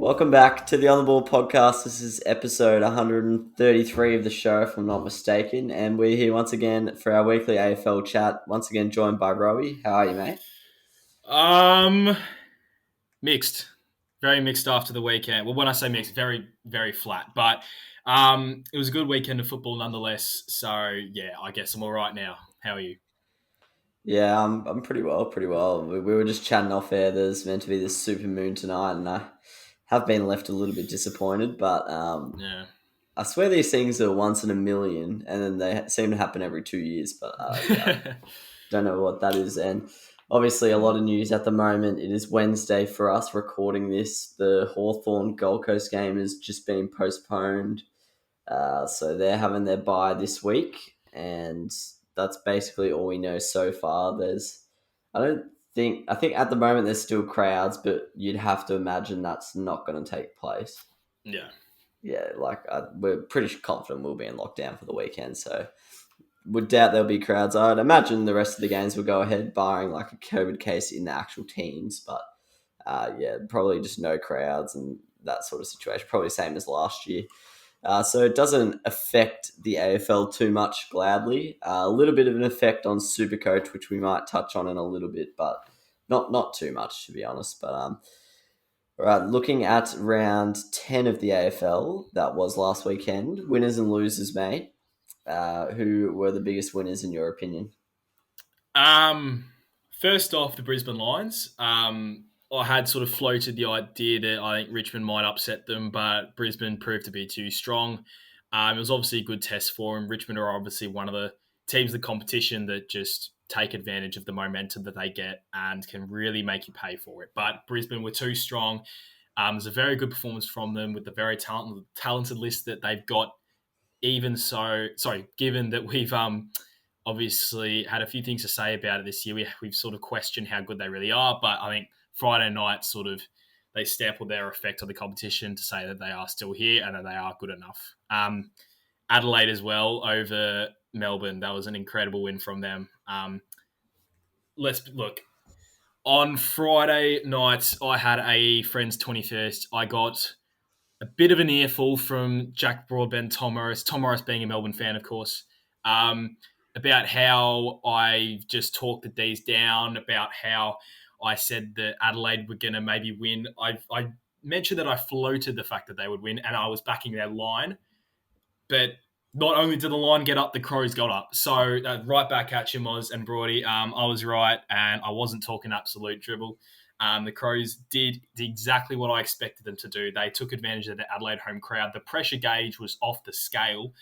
Welcome back to the On the Ball podcast. This is episode 133 of the show, if I'm not mistaken. And we're here once again for our weekly AFL chat. Once again, joined by Rowey. How are you, mate? Mixed. Very mixed after the weekend. Well, when I say mixed, very, very flat. But it was a good weekend of football nonetheless. So, yeah, I guess I'm all right now. How are you? Yeah, I'm pretty well, pretty well. We were just chatting off air. There's meant to be this super moon tonight, and I have been left a little bit disappointed. But Yeah. I swear these things are once in a million, and then they seem to happen every 2 years. But yeah, don't know what that is. And obviously, a lot of news at the moment. It is Wednesday for us recording this. The Hawthorn Gold Coast game has just been postponed. So they're having their bye this week. And that's basically all we know so far. I think at the moment there's still crowds, but you'd have to imagine that's not going to take place. Yeah. Yeah, we're pretty confident we'll be in lockdown for the weekend. So would doubt there'll be crowds. I'd imagine the rest of the games will go ahead, barring like a COVID case in the actual teams. But yeah, probably just no crowds and that sort of situation. Probably same as last year. So it doesn't affect the AFL too much, gladly. A little bit of an effect on Supercoach, which we might touch on in a little bit, but not too much, to be honest. But all right, looking at round 10 of the AFL, that was last weekend. Winners and losers, mate. Who were the biggest winners in your opinion? First off, the Brisbane Lions. I had sort of floated the idea that I think Richmond might upset them, but Brisbane proved to be too strong. It was obviously a good test for them. Richmond are obviously one of the teams of the competition that just take advantage of the momentum that they get and can really make you pay for it. But Brisbane were too strong. It was a very good performance from them with the very talented list that they've got. Given that we've obviously had a few things to say about it this year, we've sort of questioned how good they really are. But I think Friday night sort of they sampled their effect on the competition to say that they are still here and that they are good enough. Adelaide as well over Melbourne. That was an incredible win from them. Let's look. On Friday night, I had a friend's 21st. I got a bit of an earful from Jack Broadbent, Tom Morris being a Melbourne fan, of course, about how I just talked the D's down, about how I said that Adelaide were going to maybe win. I mentioned that I floated the fact that they would win, and I was backing their line. But not only did the line get up, the Crows got up. So right back at you, Moz and Broady. I was right, and I wasn't talking absolute dribble. The Crows did exactly what I expected them to do. They took advantage of the Adelaide home crowd. The pressure gauge was off the scale,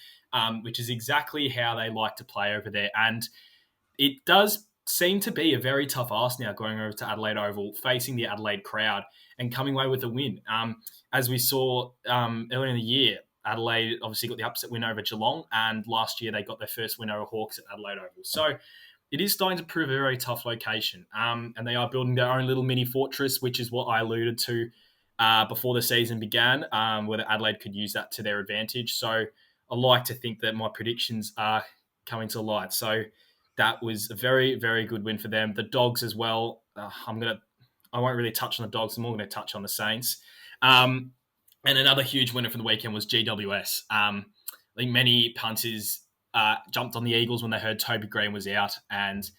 which is exactly how they like to play over there. And it does seem to be a very tough ask now going over to Adelaide Oval, facing the Adelaide crowd and coming away with a win. As we saw earlier in the year, Adelaide obviously got the upset win over Geelong, and last year they got their first win over Hawks at Adelaide Oval. So it is starting to prove a very tough location, and they are building their own little mini fortress, which is what I alluded to before the season began, whether Adelaide could use that to their advantage. So I like to think that my predictions are coming to light. So that was a very, very good win for them. The Dogs as well. I won't really touch on the Dogs. I'm more going to touch on the Saints. And another huge winner from the weekend was GWS. I think many punters jumped on the Eagles when they heard Toby Green was out, and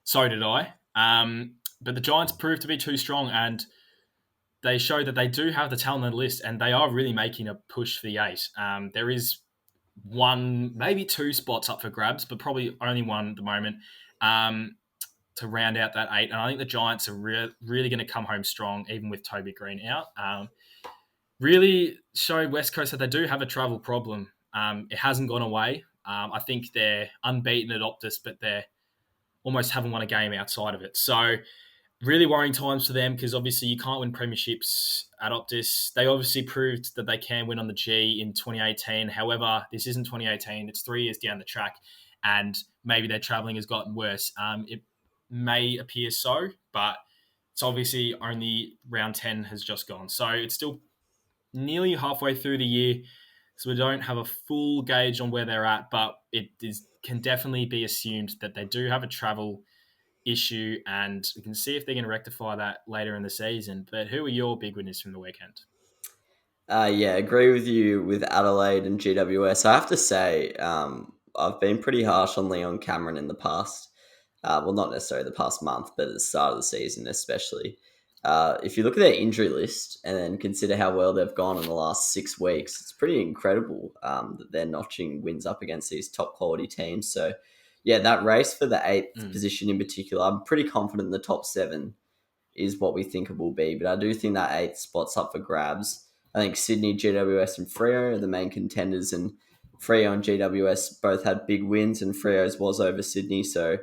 so did I. But the Giants proved to be too strong, and they showed that they do have the talent on the list, and they are really making a push for the eight. There is one, maybe two spots up for grabs, but probably only one at the moment to round out that eight. And I think the Giants are really going to come home strong, even with Toby Green out. Really showed West Coast that they do have a travel problem. It hasn't gone away. I think they're unbeaten at Optus, but they almost haven't won a game outside of it. So really worrying times for them because obviously you can't win premierships at Optus. They obviously proved that they can win on the G in 2018. However, this isn't 2018. It's 3 years down the track, and maybe their travelling has gotten worse. It may appear so, but it's obviously only round 10 has just gone. So it's still nearly halfway through the year, so we don't have a full gauge on where they're at, but can definitely be assumed that they do have a travel issue, and we can see if they can rectify that later in the season. But who are your big winners from the weekend? Yeah, agree with you with Adelaide and GWS. I have to say, I've been pretty harsh on Leon Cameron in the past. Well, not necessarily the past month, but at the start of the season, especially. If you look at their injury list and then consider how well they've gone in the last 6 weeks, it's pretty incredible that they're notching wins up against these top quality teams. So, yeah, that race for the eighth Mm. position in particular, I'm pretty confident the top seven is what we think it will be. But I do think that eighth spot's up for grabs. I think Sydney, GWS, and Freo are the main contenders, and Freo and GWS both had big wins, and Freo's was over Sydney. So,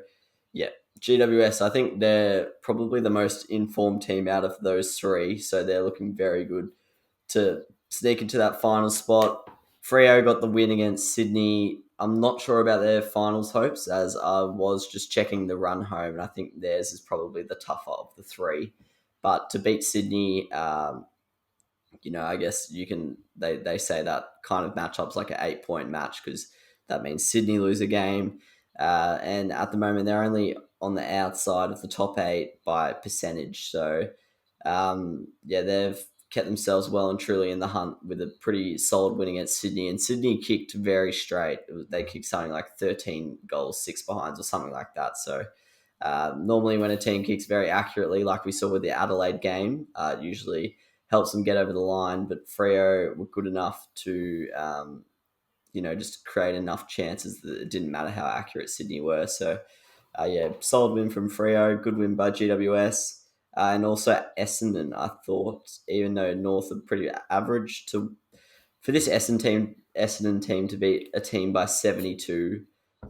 yeah, GWS, I think they're probably the most informed team out of those three. So they're looking very good to sneak into that final spot. Freo got the win against Sydney. I'm not sure about their finals hopes, as I was just checking the run home, and I think theirs is probably the tougher of the three. But to beat Sydney, I guess you can. They say that kind of matchup's like an 8 point match because that means Sydney lose a game, and at the moment they're only on the outside of the top eight by percentage. So, yeah, they've kept themselves well and truly in the hunt with a pretty solid win against Sydney. And Sydney kicked very straight. They kicked something like 13 goals, 6 behinds, or something like that. So. Normally, when a team kicks very accurately, like we saw with the Adelaide game, it usually helps them get over the line. But Freo were good enough to, just create enough chances that it didn't matter how accurate Sydney were. So, yeah, solid win from Freo, good win by GWS. And also Essendon, I thought, even though North are pretty average, for this Essendon team to beat a team by 72,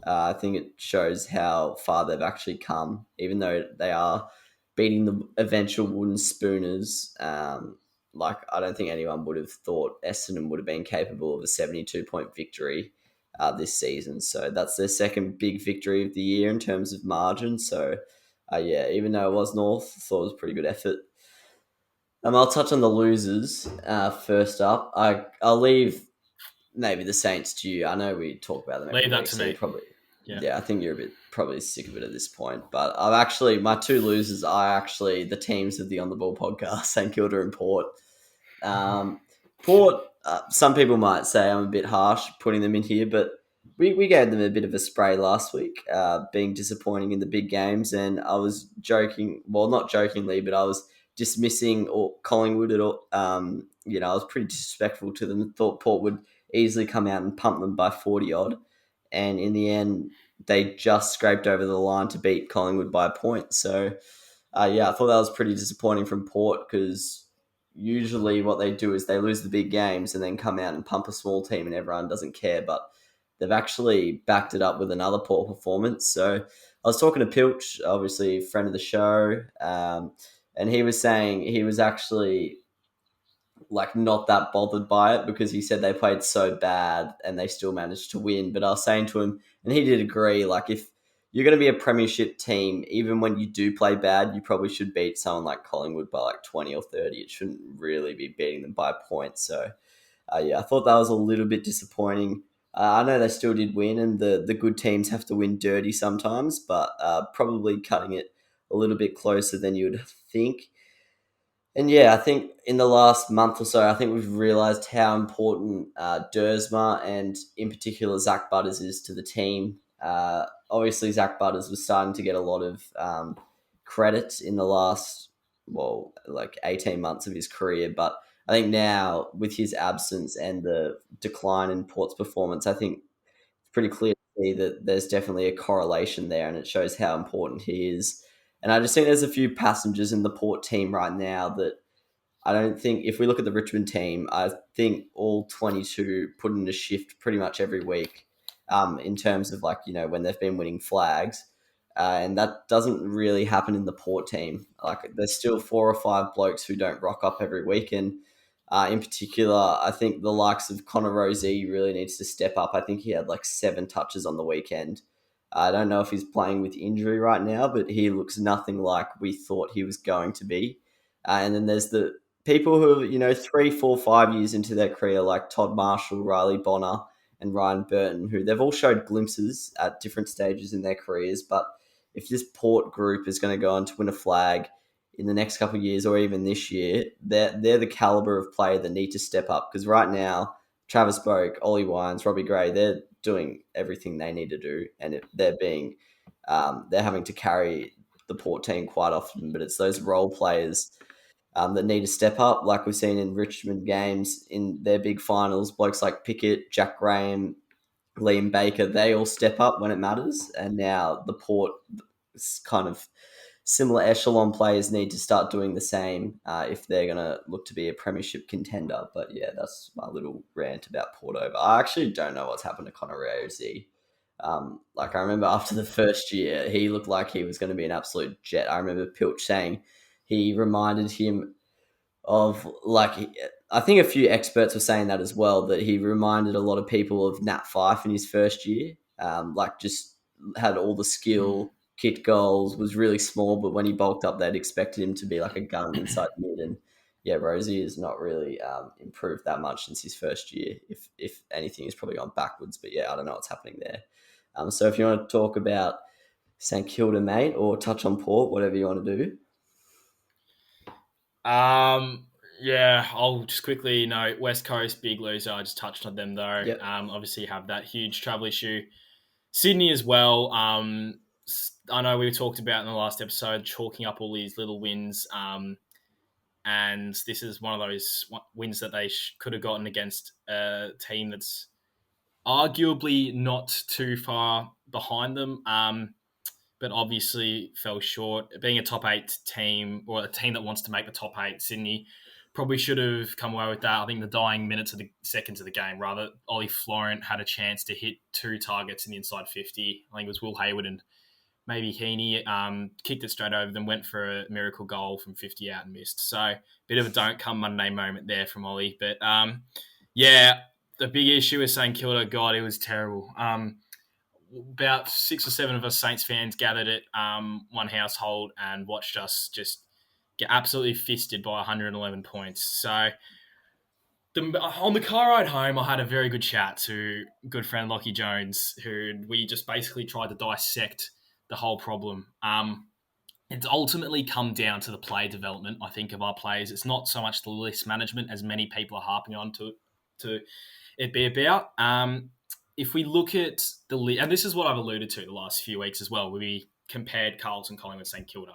I think it shows how far they've actually come, even though they are beating the eventual Wooden Spooners. I don't think anyone would have thought Essendon would have been capable of a 72-point victory this season. So that's their second big victory of the year in terms of margin. So, yeah, even though it was North, I thought it was a pretty good effort. I'll touch on the losers first up. I'll leave maybe the Saints to you. I know we talk about them every Leave that week, to so you me. probably, Yeah. yeah, I think you're a bit probably sick of it at this point. But I've actually my two losers are actually the teams of the On the Ball podcast, St Kilda and Port. Port, some people might say I'm a bit harsh putting them in here, but we gave them a bit of a spray last week, being disappointing in the big games. And I was joking, well, not jokingly, but I was dismissing or Collingwood at all. I was pretty disrespectful to them. Thought Port would easily come out and pump them by 40 odd. And in the end, they just scraped over the line to beat Collingwood by a point. So, yeah, I thought that was pretty disappointing from Port because usually what they do is they lose the big games and then come out and pump a small team and everyone doesn't care. But they've actually backed it up with another poor performance. So I was talking to Pilch, obviously a friend of the show, and he was saying he was actually like not that bothered by it because he said they played so bad and they still managed to win. But I was saying to him, and he did agree, like if you're going to be a premiership team, even when you do play bad, you probably should beat someone like Collingwood by like 20 or 30. It shouldn't really be beating them by a point. So, yeah, I thought that was a little bit disappointing. I know they still did win, and the good teams have to win dirty sometimes, but probably cutting it a little bit closer than you would think. And yeah, I think in the last month or so, I think we've realised how important Dersma and in particular Zach Butters is to the team. Obviously, Zach Butters was starting to get a lot of credit in the last, well, like 18 months of his career. But I think now with his absence and the decline in Port's performance, I think it's pretty clear to see that there's definitely a correlation there and it shows how important he is. And I just think there's a few passengers in the Port team right now that I don't think, if we look at the Richmond team, I think all 22 put in a shift pretty much every week in terms of like, when they've been winning flags. And that doesn't really happen in the Port team. Like there's still 4 or 5 blokes who don't rock up every week. And in particular, I think the likes of Connor Rozee really needs to step up. I think he had like 7 touches on the weekend. I don't know if he's playing with injury right now, but he looks nothing like we thought he was going to be. And then there's the people who are, 3, 4, 5 years into their career, like Todd Marshall, Riley Bonner, and Ryan Burton, who they've all showed glimpses at different stages in their careers. But if this Port group is going to go on to win a flag, in the next couple of years or even this year, they're the caliber of player that need to step up. Because right now, Travis Boak, Ollie Wines, Robbie Gray, they're doing everything they need to do, and they're having to carry the Port team quite often. But it's those role players that need to step up, like we've seen in Richmond games in their big finals. Blokes like Pickett, Jack Graham, Liam Baker, they all step up when it matters. And now the Port kind of similar echelon players need to start doing the same if they're going to look to be a premiership contender. But yeah, that's my little rant about Port over. I actually don't know what's happened to Connor Rosie. Like I remember after the first year, he looked like he was going to be an absolute jet. I remember Pilch saying he reminded him of I think a few experts were saying that as well, that he reminded a lot of people of Nat Fyfe in his first year. Just had all the skill, kicked goals, was really small, but when he bulked up, they'd expected him to be like a gun inside mid. And yeah, Rosie has not really improved that much since his first year. If anything, he's probably gone backwards. But yeah, I don't know what's happening there. So if you want to talk about St Kilda, mate, or touch on Port, whatever you want to do. Yeah, I'll just quickly note West Coast, big loser. I just touched on them though. Yep. Obviously have that huge travel issue. Sydney as well. I know we talked about in the last episode chalking up all these little wins. And this is one of those wins that they could have gotten against a team that's arguably not too far behind them. But obviously fell short. Being a top 8 team, or a team that wants to make the top 8, Sydney probably should have come away with that. I think the dying minutes of the seconds of the game, rather, Ollie Florent had a chance to hit 2 targets in the inside 50. I think it was Will Hayward and maybe Heaney, kicked it straight over them, went for a miracle goal from 50 out and missed. So bit of a don't come Monday moment there from Ollie. But yeah, the big issue with St Kilda, God, it was terrible. About 6 or 7 of us Saints fans gathered at one household and watched us just get absolutely fisted by 111 points. So on the car ride home, I had a very good chat to good friend Lockie Jones, who we just basically tried to dissect the whole problem. It's ultimately come down to the play development, I think, of our players. It's not so much the list management as many people are harping on to it be about. If we look at the list, and this is what I've alluded to the last few weeks as well, where we compared Carlton, Collingwood, St Kilda.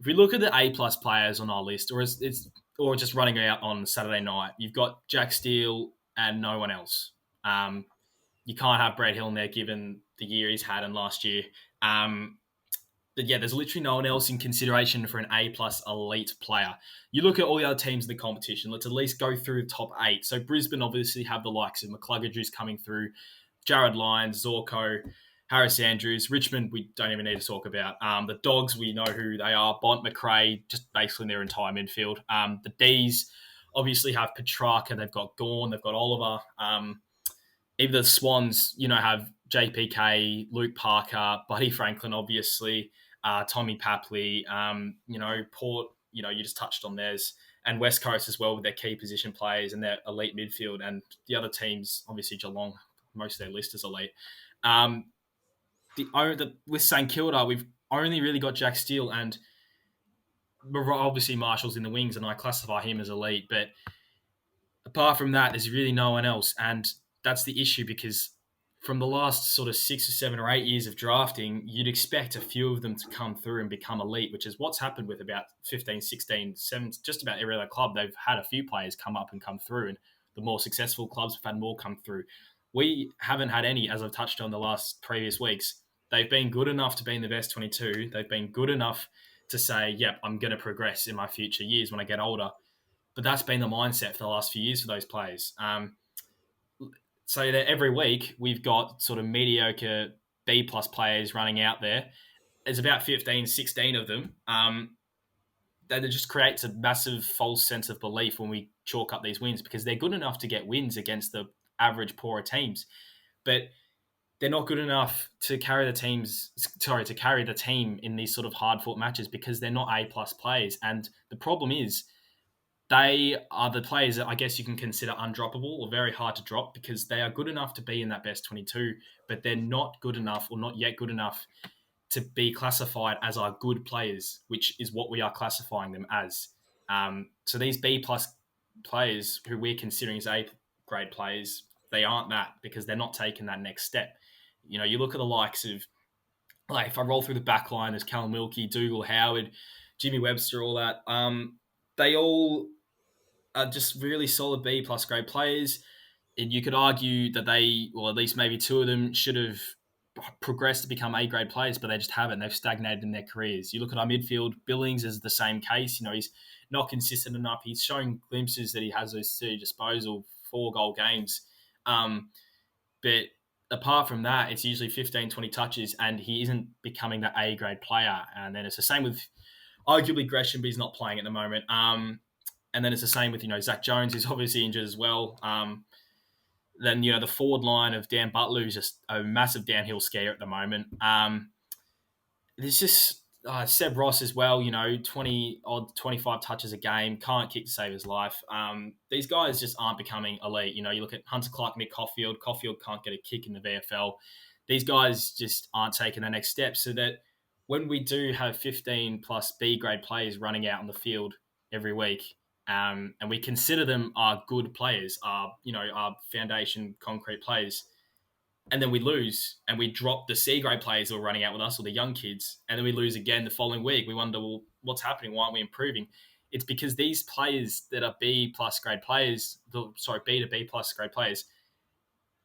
If we look at the A-plus players on our list, or just running out on Saturday night, you've got Jack Steele and no one else. You can't have Brad Hill in there given the year he's had and last year. But yeah, there's literally no one else in consideration for an A-plus elite player. You look at all the other teams in the competition, let's at least go through the top 8. So Brisbane obviously have the likes of McCluggage who's coming through, Jared Lyons, Zorko, Harris Andrews. Richmond, we don't even need to talk about. The Dogs, we know who they are. Bont, McRae, just basically their entire midfield. The Ds obviously have Petrarca, they've got Gawn, they've got Oliver. Even the Swans, have JPK, Luke Parker, Buddy Franklin, obviously, Tommy Papley, Port, you just touched on theirs, and West Coast as well with their key position players and their elite midfield, and the other teams, obviously Geelong, most of their list is elite. With St Kilda, we've only really got Jack Steele, and obviously Marshall's in the wings, and I classify him as elite, but apart from that, there's really no one else, and that's the issue, because from the last sort of 6 or 7 or 8 years of drafting, you'd expect a few of them to come through and become elite, which is what's happened with about 15, 16, 7, just about every other club. They've had a few players come up and come through, and the more successful clubs have had more come through. We haven't had any, as I've touched on the last previous weeks. They've been good enough to be in the best 22. They've been good enough to say, yep, I'm going to progress in my future years when I get older. But that's been the mindset for the last few years for those players. So that every week we've got sort of mediocre B-plus players running out there. There's about 15, 16 of them. That it just creates a massive false sense of belief when we chalk up these wins, because they're good enough to get wins against the average poorer teams, but they're not good enough to carry the team in these sort of hard-fought matches, because they're not A-plus players. And the problem is, they are the players that I guess you can consider undroppable or very hard to drop, because they are good enough to be in that best 22, but they're not good enough, or not yet good enough, to be classified as our good players, which is what we are classifying them as. So these B plus players who we're considering as A grade players, they aren't that because they're not taking that next step. You know, you look at the likes of, like, if I roll through the back line, there's Callum Wilkie, Dougal Howard, Jimmy Webster, all that. They all are just really solid B plus grade players. And you could argue that they, or at least maybe two of them, should have progressed to become A grade players, but they just haven't. They've stagnated in their careers. You look at our midfield, Billings is the same case. You know, he's not consistent enough. He's showing glimpses that he has those 30 disposal, 4-goal games. But apart from that, it's usually 15, 20 touches, and he isn't becoming that A grade player. And then it's the same with arguably Gresham, but he's not playing at the moment. And then it's the same with, you know, Zach Jones, who's obviously injured as well. Then, you know, the forward line of Dan Butler, who's just a massive downhill skier at the moment. There's just Seb Ross as well, you know, 25 touches a game, can't kick to save his life. These guys just aren't becoming elite. You know, you look at Hunter Clark, Nick Caulfield can't get a kick in the VFL. These guys just aren't taking the next step, so that when we do have 15 plus B grade players running out on the field every week, and we consider them our good players, our foundation concrete players, and then we lose and we drop the C grade players who are running out with us, or the young kids, and then we lose again the following week. We wonder, well, what's happening? Why aren't we improving? It's because these players that are B plus grade players, B to B plus grade players,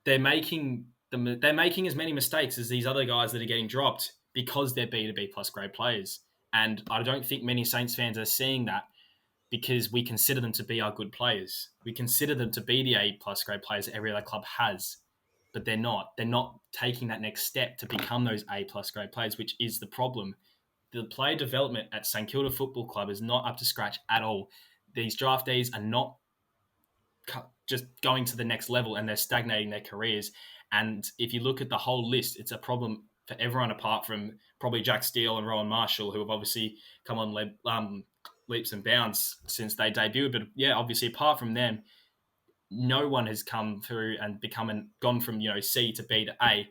they're making as many mistakes as these other guys that are getting dropped because they're B to B plus grade players. And I don't think many Saints fans are seeing that, because we consider them to be our good players. We consider them to be the A plus grade players that every other club has, but they're not. They're not taking that next step to become those A plus grade players, which is the problem. The player development at St Kilda Football Club is not up to scratch at all. These draftees are not just going to the next level, and they're stagnating their careers. And if you look at the whole list, it's a problem for everyone apart from probably Jack Steele and Rowan Marshall, who have obviously come on leaps and bounds since they debuted. But yeah, obviously apart from them, no one has come through and gone from, you know, C to B to A.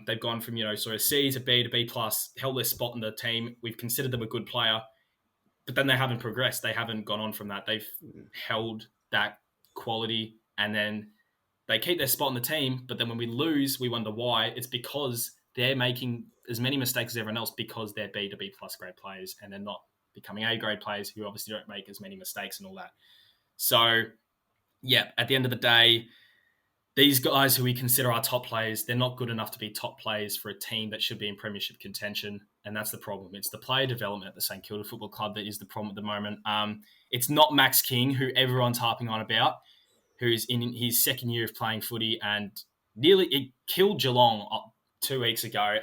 They've gone from, you know, sort of C to B plus, held their spot in the team. We've considered them a good player, but then they haven't progressed. They haven't gone on from that. They've held that quality, and then they keep their spot in the team. But then when we lose, we wonder why. It's because they're making as many mistakes as everyone else because they're B to B plus grade players, and they're not becoming A grade players who obviously don't make as many mistakes and all that. So, yeah, at the end of the day, these guys who we consider our top players, they're not good enough to be top players for a team that should be in premiership contention, and that's the problem. It's the player development at the St Kilda Football Club that is the problem at the moment. It's not Max King, who everyone's harping on about, who's in his second year of playing footy and nearly killed Geelong 2 weeks ago.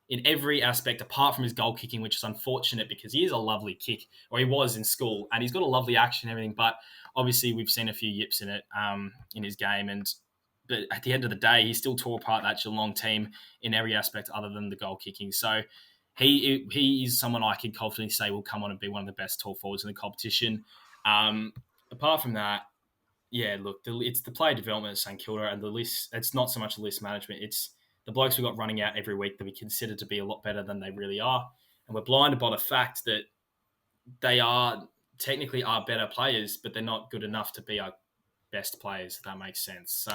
In every aspect, apart from his goal kicking, which is unfortunate because he is a lovely kick, or he was in school, and he's got a lovely action and everything. But obviously, we've seen a few yips in it in his game, but at the end of the day, he still tore apart that Geelong team in every aspect other than the goal kicking. So he is someone I can confidently say will come on and be one of the best tall forwards in the competition. Apart from that, yeah, look, it's the player development at St Kilda, and the list. It's not so much the list management; it's the blokes we've got running out every week that we consider to be a lot better than they really are. And we're blinded by the fact that they are technically our better players, but they're not good enough to be our best players, if that makes sense. So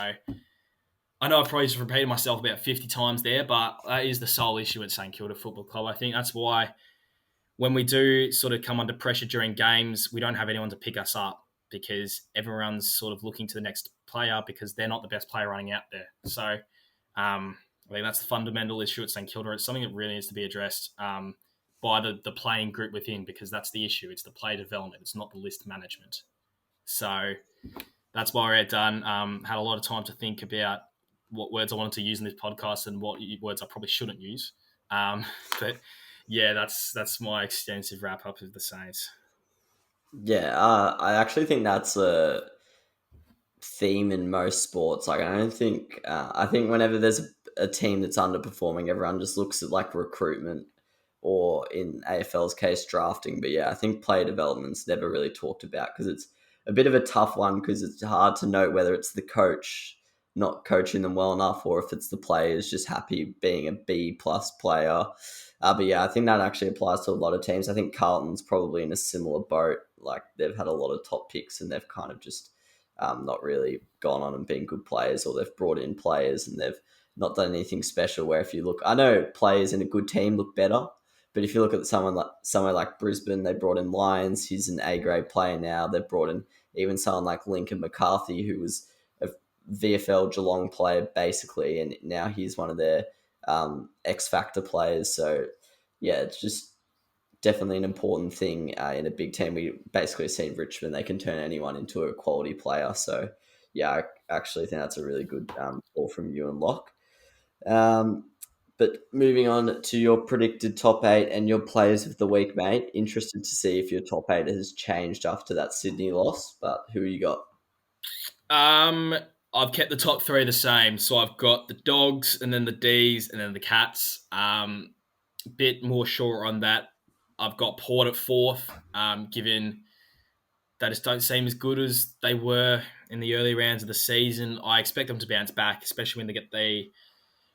I know I've probably just repeated myself about 50 times there, but that is the sole issue at St Kilda Football Club. I think that's why when we do sort of come under pressure during games, we don't have anyone to pick us up, because everyone's sort of looking to the next player because they're not the best player running out there. So I think that's the fundamental issue at St Kilda. It's something that really needs to be addressed by the playing group within, because that's the issue. It's the player development. It's not the list management. So that's why we're done. Had a lot of time to think about what words I wanted to use in this podcast and what words I probably shouldn't use. But yeah, that's my extensive wrap up of the Saints. Yeah, I actually think that's a theme in most sports. Like, I think whenever there's a team that's underperforming, everyone just looks at like recruitment, or in AFL's case, drafting. But yeah, I think player development's never really talked about, because it's a bit of a tough one, because it's hard to know whether it's the coach not coaching them well enough, or if it's the players just happy being a B+ player. But yeah, I think that actually applies to a lot of teams. I think Carlton's probably in a similar boat. Like they've had a lot of top picks and they've kind of just not really gone on and been good players, or they've brought in players and they've not done anything special. Where if you look, I know players in a good team look better, but if you look at someone like somewhere like Brisbane, they brought in Lions. He's an A grade player now. They've brought in even someone like Lincoln McCarthy, who was a VFL Geelong player basically, and now he's one of their X Factor players. So yeah, it's just definitely an important thing in a big team. We basically seen Richmond; they can turn anyone into a quality player. So yeah, I actually think that's a really good call from you and Locke. Um, but moving on to your predicted top eight and your players of the week, mate. Interested to see if your top eight has changed after that Sydney loss. But who you got? I've kept the top three the same. So I've got the Dogs, and then the D's, and then the Cats. Bit more short on that. I've got Port at fourth, given they just don't seem as good as they were in the early rounds of the season. I expect them to bounce back, especially when they get the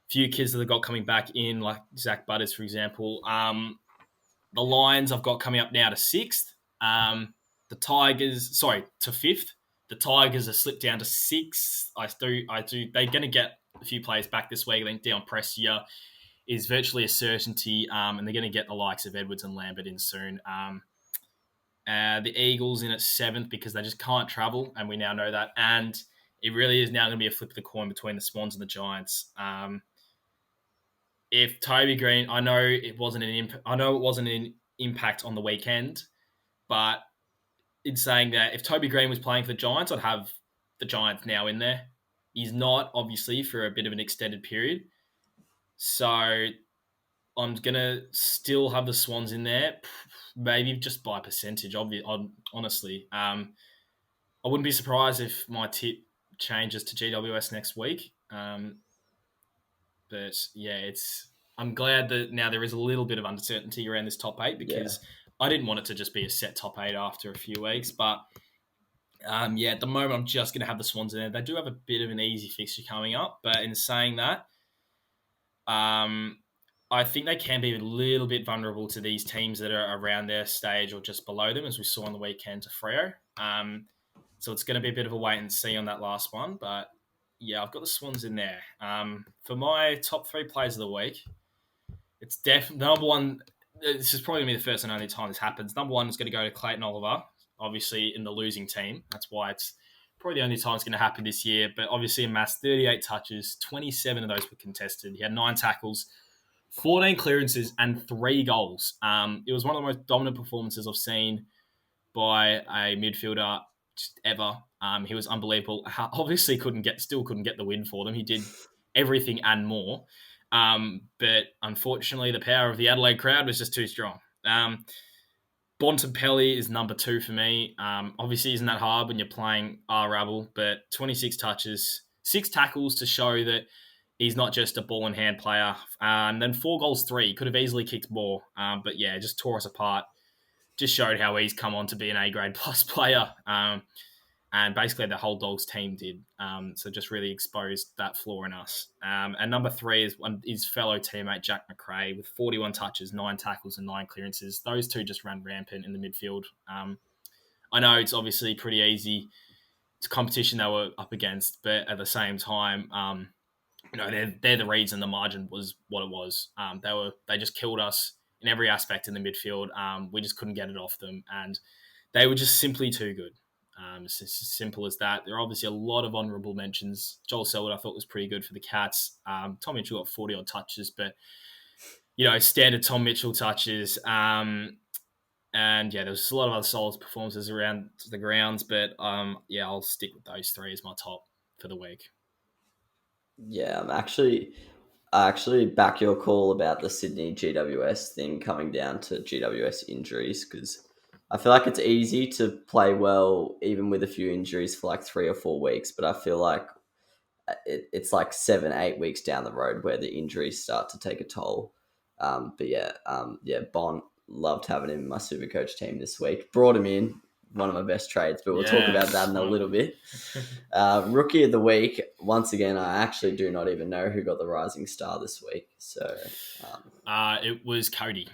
few kids that they've got coming back in, like Zach Butters, for example. The Lions I've got coming up now to sixth. The Tigers, to fifth. The Tigers are slipped down to sixth. I do. They're going to get a few players back this week. I think Dion Prestia is virtually a certainty, and they're going to get the likes of Edwards and Lambert in soon. The Eagles in at seventh because they just can't travel, and we now know that. And it really is now going to be a flip of the coin between the Swans and the Giants. If Toby Green, I know it wasn't an impact on the weekend, but in saying that, if Toby Green was playing for the Giants, I'd have the Giants now in there. He's not, obviously, for a bit of an extended period. So I'm going to still have the Swans in there, maybe just by percentage, honestly. I wouldn't be surprised if my tip changes to GWS next week. But yeah, I'm glad that now there is a little bit of uncertainty around this top eight, because I didn't want it to just be a set top eight after a few weeks. But at the moment, I'm just going to have the Swans in there. They do have a bit of an easy fixture coming up, but in saying that, I think they can be a little bit vulnerable to these teams that are around their stage or just below them, as we saw on the weekend to Freo. So it's going to be a bit of a wait and see on that last one. But yeah, I've got the Swans in there. For my top three players of the week, it's definitely number one. This is probably going to be the first and only time this happens. Number one is going to go to Clayton Oliver, obviously in the losing team. That's why it's probably the only time it's going to happen this year. But obviously amassed 38 touches, 27 of those were contested. He had 9 tackles, 14 clearances, and 3 goals. It was one of the most dominant performances I've seen by a midfielder ever. He was unbelievable. Obviously still couldn't get the win for them. He did everything and more. But unfortunately, the power of the Adelaide crowd was just too strong. Bontapelli is number 2 for me. Obviously, isn't that hard when you're playing R-Rabble, but 26 touches, 6 tackles to show that he's not just a ball and hand player. And then 4 goals, 3. He could have easily kicked more. But yeah, just tore us apart. Just showed how he's come on to be an A-grade plus player. And basically the whole Dogs team did. So just really exposed that flaw in us. And number 3 is his fellow teammate, Jack McRae, with 41 touches, 9 tackles and 9 clearances. Those two just ran rampant in the midfield. I know it's obviously pretty easy. It's competition they were up against, but at the same time, they're the reason the margin was what it was. They just killed us in every aspect in the midfield. We just couldn't get it off them, and they were just simply too good. It's as simple as that. There are obviously a lot of honourable mentions. Joel Selwood, I thought, was pretty good for the Cats. Tom Mitchell got 40-odd touches, but, standard Tom Mitchell touches. And, yeah, there was a lot of other solid performances around the grounds, but, I'll stick with those 3 as my top for the week. Yeah, I actually back your call about the Sydney GWS thing coming down to GWS injuries, because I feel like it's easy to play well even with a few injuries for like 3 or 4 weeks, but I feel like it's like 7-8 weeks down the road where the injuries start to take a toll. But Bond, loved having him in my Supercoach team this week. Brought him in, one of my best trades, but we'll talk Yeah. about that in a little bit. Rookie of the week, once again, I actually do not even know who got the Rising Star this week. So, It was Cody.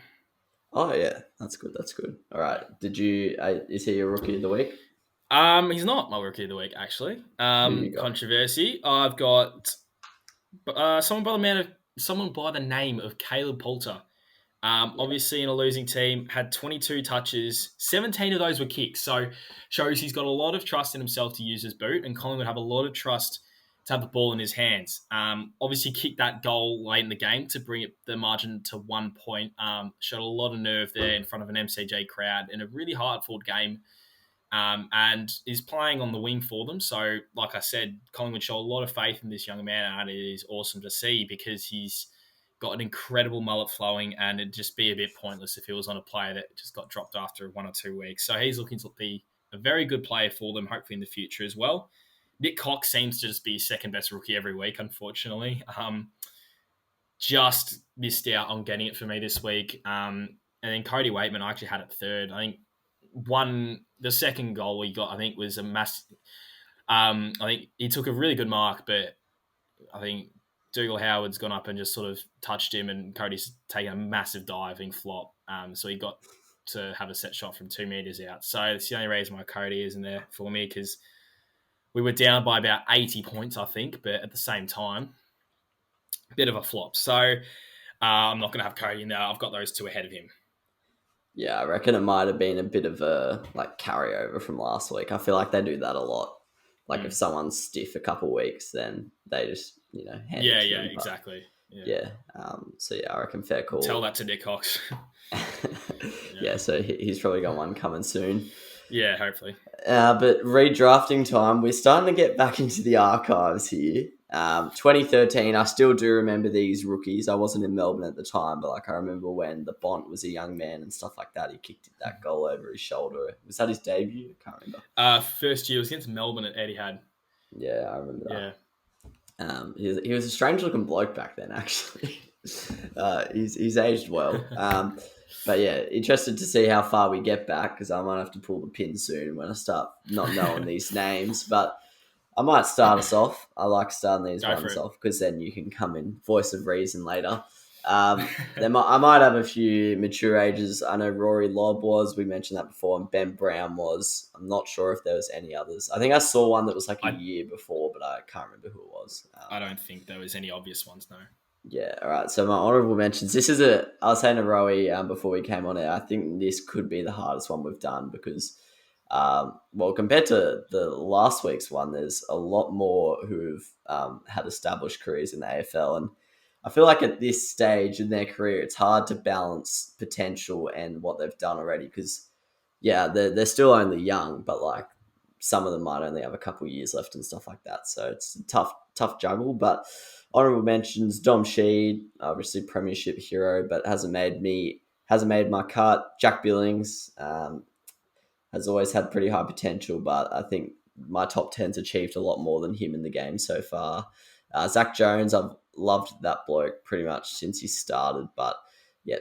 oh yeah, that's good. That's good. All right, did you? Is he your Rookie of the week? He's not my rookie of the week, actually. Who you got? Controversy. I've got someone by the name of Caleb Poulter. Obviously, in a losing team, had 22 touches, 17 of those were kicks. So, shows he's got a lot of trust in himself to use his boot, and Collingwood have a lot of trust to have the ball in his hands. Obviously, kicked that goal late in the game to bring the margin to 1 point. Showed a lot of nerve there in front of an MCG crowd in a really hard-fought game. And is playing on the wing for them. So, like I said, Collingwood show a lot of faith in this young man, and it is awesome to see because he's got an incredible mullet flowing, and it'd just be a bit pointless if he was on a player that just got dropped after 1 or 2 weeks. So he's looking to be a very good player for them, hopefully in the future as well. Nick Cox seems to just be second best rookie every week, unfortunately. Just missed out on getting it for me this week. And then Cody Waitman, I actually had it third. I think the second goal he got, I think, was a mass. I think he took a really good mark, but I think Dougal Howard's gone up and just sort of touched him, and Cody's taken a massive diving flop. So he got to have a set shot from 2 meters out. So it's the only reason why Cody isn't there for me, because we were down by about 80 points, I think, but at the same time, a bit of a flop. So I'm not going to have Cody in there. I've got those two ahead of him. Yeah, I reckon it might have been a bit of a carryover from last week. I feel like they do that a lot. If someone's stiff a couple of weeks, then they just hand it to them. Exactly. So I reckon fair call. Tell that to Nick Cox. Yeah, so he's probably got one coming soon. Yeah, hopefully. But redrafting time, we're starting to get back into the archives here. 2013, I still do remember these rookies. I wasn't in Melbourne at the time, but I remember when the Bont was a young man and stuff like that. He kicked that goal over his shoulder. Was that his debut? I can't remember. First year was against Melbourne at Etihad. Yeah, I remember that. Yeah. He was a strange looking bloke back then, actually. He's aged well. But yeah, interested to see how far we get back, because I might have to pull the pin soon when I start not knowing these names. But I might start us off. I like starting these ones off because then you can come in voice of reason later. I might have a few mature ages. I know Rory Lobb was. We mentioned that before. And Ben Brown was. I'm not sure if there was any others. I think I saw one that was a year before, but I can't remember who it was. I don't think there was any obvious ones, no. Yeah, all right. So my honourable mentions. I was saying to Rowey before we came on air, I think this could be the hardest one we've done because, compared to the last week's one, there's a lot more who've had established careers in the AFL. And I feel like at this stage in their career, it's hard to balance potential and what they've done already because, they're still only young, but some of them might only have a couple of years left and stuff like that. So it's a tough juggle, but... Honourable mentions: Dom Sheed, obviously premiership hero, but hasn't made my cut. Jack Billings has always had pretty high potential, but I think my top 10's achieved a lot more than him in the game so far. Zach Jones, I've loved that bloke pretty much since he started, but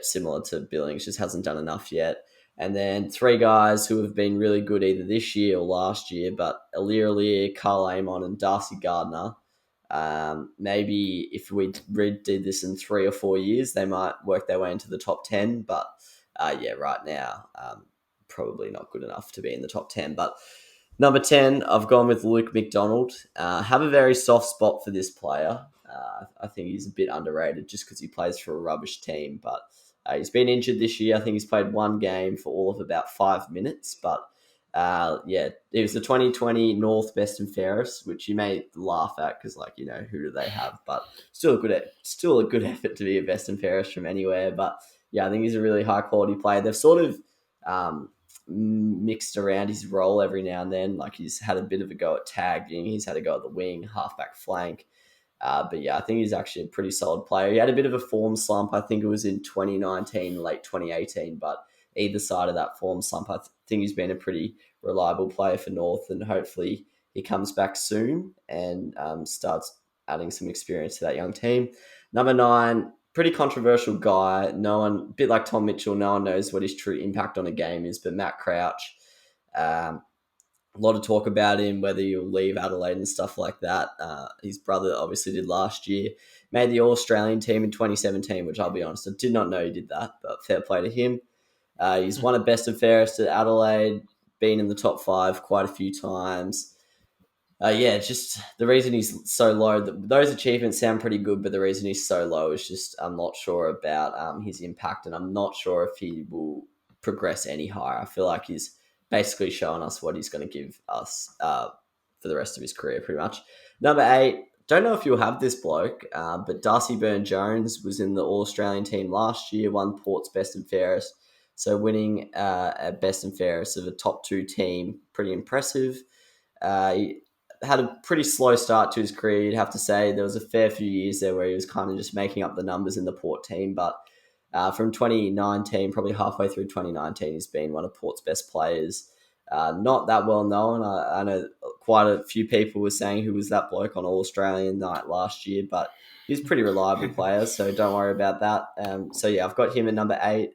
similar to Billings, just hasn't done enough yet. And then 3 guys who have been really good either this year or last year, but Aliir, Carl Amon, and Darcy Gardiner. Maybe if we did this in 3 or 4 years, they might work their way into the top 10. But right now, probably not good enough to be in the top 10. But number 10, I've gone with Luke McDonald. Have a very soft spot for this player. I think he's a bit underrated just because he plays for a rubbish team. But he's been injured this year. I think he's played 1 game for all of about 5 minutes. But it was the 2020 North Best and Fairest, which you may laugh at because, who do they have? But still a good effort to be a Best and Fairest from anywhere. But I think he's a really high quality player. They've sort of mixed around his role every now and then. He's had a bit of a go at tagging, he's had a go at the wing, halfback flank. I think he's actually a pretty solid player. He had a bit of a form slump. I think it was in 2019, late 2018, but either side of that form slump, I think he's been a pretty reliable player for North, and hopefully he comes back soon and starts adding some experience to that young team. Number 9, pretty controversial guy. A bit like Tom Mitchell, no one knows what his true impact on a game is, but Matt Crouch. A lot of talk about him, whether he'll leave Adelaide and stuff like that. His brother obviously did last year. Made the All-Australian team in 2017, which I'll be honest, I did not know he did that, but fair play to him. He's won a best and fairest at Adelaide, been in the top 5 quite a few times. Just the reason he's so low, those achievements sound pretty good, but the reason he's so low is just I'm not sure about his impact, and I'm not sure if he will progress any higher. I feel like he's basically showing us what he's going to give us for the rest of his career, pretty much. Number 8, don't know if you'll have this bloke, but Darcy Byrne-Jones was in the All-Australian team last year, won Port's best and fairest. So winning a best and fairest of a top 2 team, pretty impressive. He had a pretty slow start to his career, you'd have to say. There was a fair few years there where he was kind of just making up the numbers in the Port team, but from 2019, probably halfway through 2019, he's been one of Port's best players. Not that well known. I know quite a few people were saying who was that bloke on All-Australian night last year, but he's a pretty reliable player, so don't worry about that. I've got him at number 8.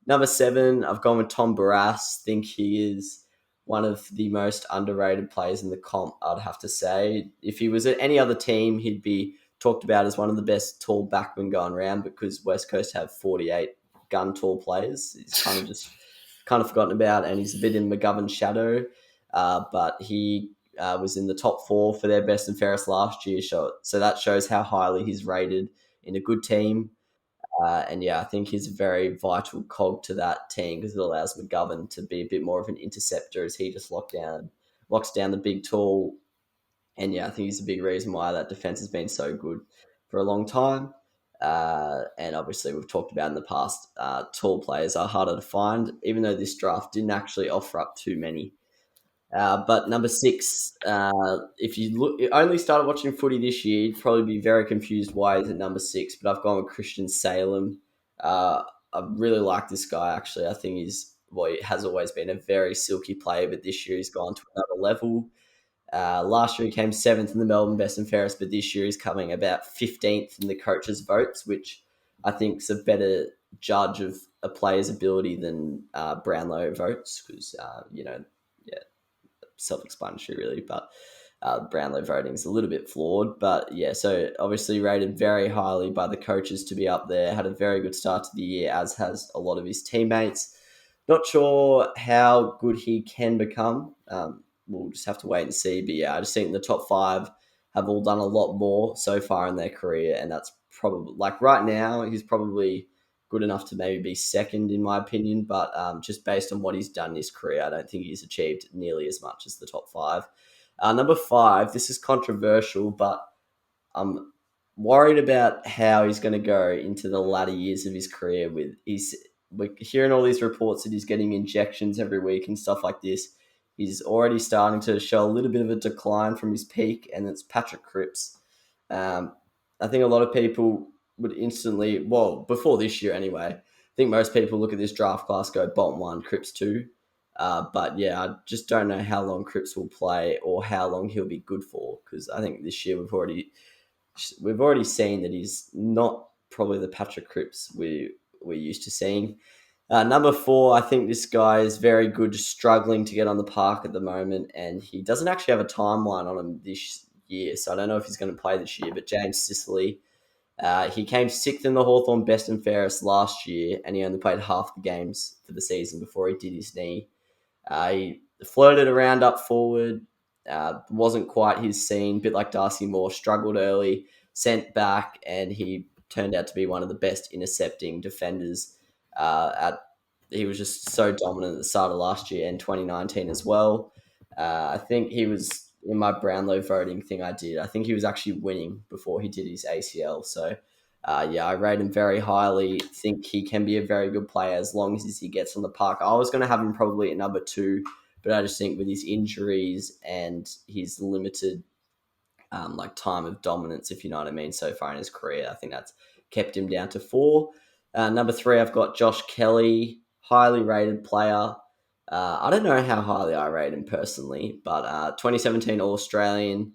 Number 7, I've gone with Tom Barrass. Think he is one of the most underrated players in the comp, I'd have to say. If he was at any other team, he'd be talked about as one of the best tall backmen going around, because West Coast have 48 gun tall players. He's kind of forgotten about, and he's a bit in McGovern's shadow. But he was in the top 4 for their best and fairest last year. So that shows how highly he's rated in a good team. I think he's a very vital cog to that team, because it allows McGovern to be a bit more of an interceptor as he just locks down the big tall. And I think he's a big reason why that defense has been so good for a long time. And obviously, we've talked about in the past, tall players are harder to find, even though this draft didn't actually offer up too many. But number 6, if you only started watching footy this year, you'd probably be very confused why he's at number 6. But I've gone with Christian Salem. I really like this guy, actually. I think he has always been a very silky player, but this year he's gone to another level. Last year he came 7th in the Melbourne Best and Fairest, but this year he's coming about 15th in the coaches' votes, which I think is a better judge of a player's ability than Brownlow votes, because, self-explanatory really, but Brownlow voting is a little bit flawed. But so obviously rated very highly by the coaches to be up there. Had a very good start to the year, as has a lot of his teammates. Not sure how good he can become. We'll just have to wait and see. But I just think the top 5 have all done a lot more so far in their career, and that's probably, like, right now, he's probably good enough to maybe be second in my opinion, but just based on what he's done in his career, I don't think he's achieved nearly as much as the top 5. Number 5, this is controversial, but I'm worried about how he's going to go into the latter years of his career. We're hearing all these reports that he's getting injections every week and stuff like this. He's already starting to show a little bit of a decline from his peak, and it's Patrick Cripps. I think a lot of people would instantly, before this year anyway, I think most people look at this draft class, go Bont 1, Cripps 2. I just don't know how long Cripps will play or how long he'll be good for, because I think this year we've already seen that he's not probably the Patrick Cripps we're used to seeing. Number 4, I think this guy is very good, just struggling to get on the park at the moment, and he doesn't actually have a timeline on him this year, so I don't know if he's going to play this year. But James Sicily, he came 6th in the Hawthorn Best and Fairest last year, and he only played half the games for the season before he did his knee. He flirted around up forward, wasn't quite his scene, a bit like Darcy Moore, struggled early, sent back, and he turned out to be one of the best intercepting defenders. He was just so dominant at the start of last year and 2019 as well. I think he was in my Brownlow voting thing I did. I think he was actually winning before he did his ACL. So, I rate him very highly. Think he can be a very good player as long as he gets on the park. I was going to have him probably at number 2, but I just think with his injuries and his limited time of dominance, if you know what I mean, so far in his career, I think that's kept him down to 4. Number 3, I've got Josh Kelly, highly rated player. I don't know how highly I rate him personally, but 2017 All-Australian,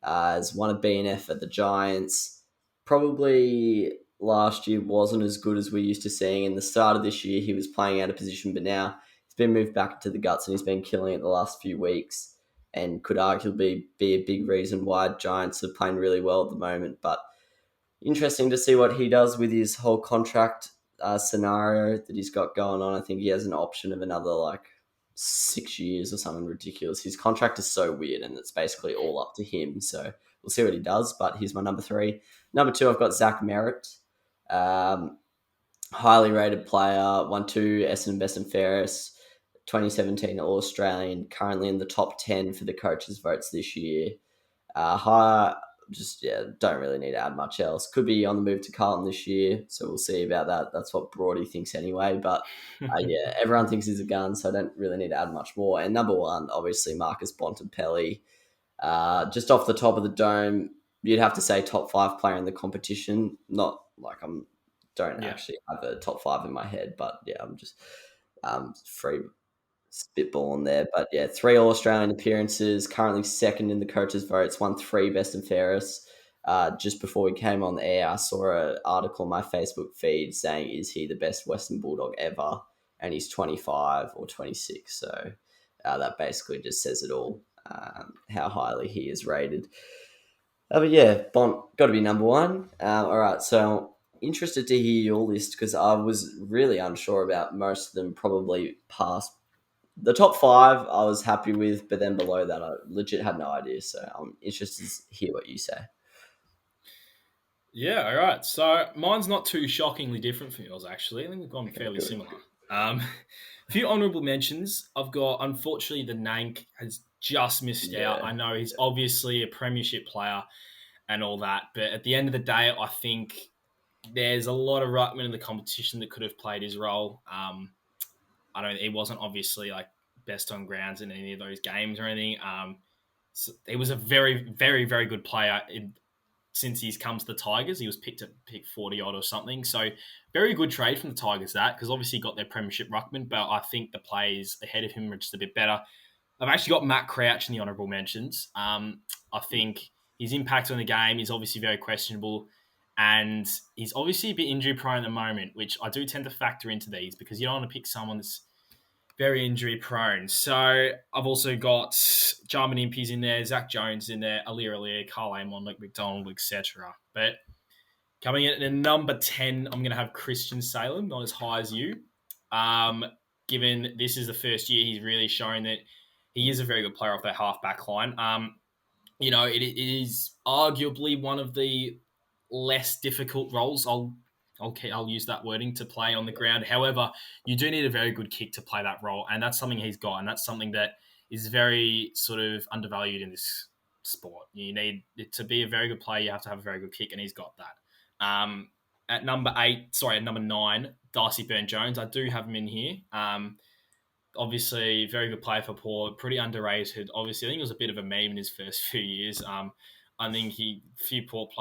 has won a BNF at the Giants. Probably last year wasn't as good as we're used to seeing. In the start of this year, he was playing out of position, but now he's been moved back to the guts and he's been killing it the last few weeks and could arguably be a big reason why Giants are playing really well at the moment. But interesting to see what he does with his whole contract scenario that he's got going on. I think he has an option of another 6 years or something ridiculous. His contract is so weird and it's basically all up to him. So we'll see what he does. But here's my number 3. Number 2, I've got Zach Merritt. Highly rated player, won 2 Essendon Best and Fairest, 2017 All-Australian, currently in the top 10 for the coaches' votes this year. Don't really need to add much else. Could be on the move to Carlton this year, so we'll see about that. That's what Brody thinks anyway. But everyone thinks he's a gun, so I don't really need to add much more. And number 1, obviously, Marcus Bontapelli. Just off the top of the dome, you'd have to say top 5 player in the competition. Not like actually have a top 5 in my head, but I'm just free spitballing there. But 3 All-Australian appearances, currently second in the coaches' votes, won 3 Best and Fairest. Just before we came on the air, I saw an article on my Facebook feed saying, is he the best Western Bulldog ever? And he's 25 or 26. So that basically just says it all, how highly he is rated. Bont got to be number 1. All right, so interested to hear your list because I was really unsure about most of them, probably past the top 5 I was happy with, but then below that I legit had no idea. So I'm interested to hear what you say. Yeah, all right. So mine's not too shockingly different from yours, actually. I think we've gone fairly similar. A few honourable mentions. I've got, unfortunately, the Nank has just missed out. I know he's obviously a premiership player and all that, but at the end of the day, I think there's a lot of ruckmen in the competition that could have played his role. He wasn't obviously best on grounds in any of those games or anything. So he was a very, very, very good player since he's come to the Tigers. He was picked at pick 40 odd or something. So very good trade from the Tigers, because obviously he got their premiership ruckman, but I think the plays ahead of him are just a bit better. I've actually got Matt Crouch in the honourable mentions. I think his impact on the game is obviously very questionable, and he's obviously a bit injury prone at the moment, which I do tend to factor into these because you don't want to pick someone that's very injury prone. So I've also got Jarman Impey's in there, Zach Jones in there, Alir, Carl Amon, Luke McDonald, etc. But coming in at number 10, I'm going to have Christian Salem, not as high as you. Given this is the first year he's really shown that he is a very good player off that half-back line. It is arguably one of the less difficult roles. I'll use that wording to play on the ground. However, you do need a very good kick to play that role, and that's something he's got, and that's something that is very sort of undervalued in this sport. You need to be a very good player. You have to have a very good kick, and he's got that. At number 9, Darcy Byrne-Jones. I do have him in here. Obviously, very good player for Port, pretty underrated. Obviously, I think it was a bit of a meme in his first few years. I think few Port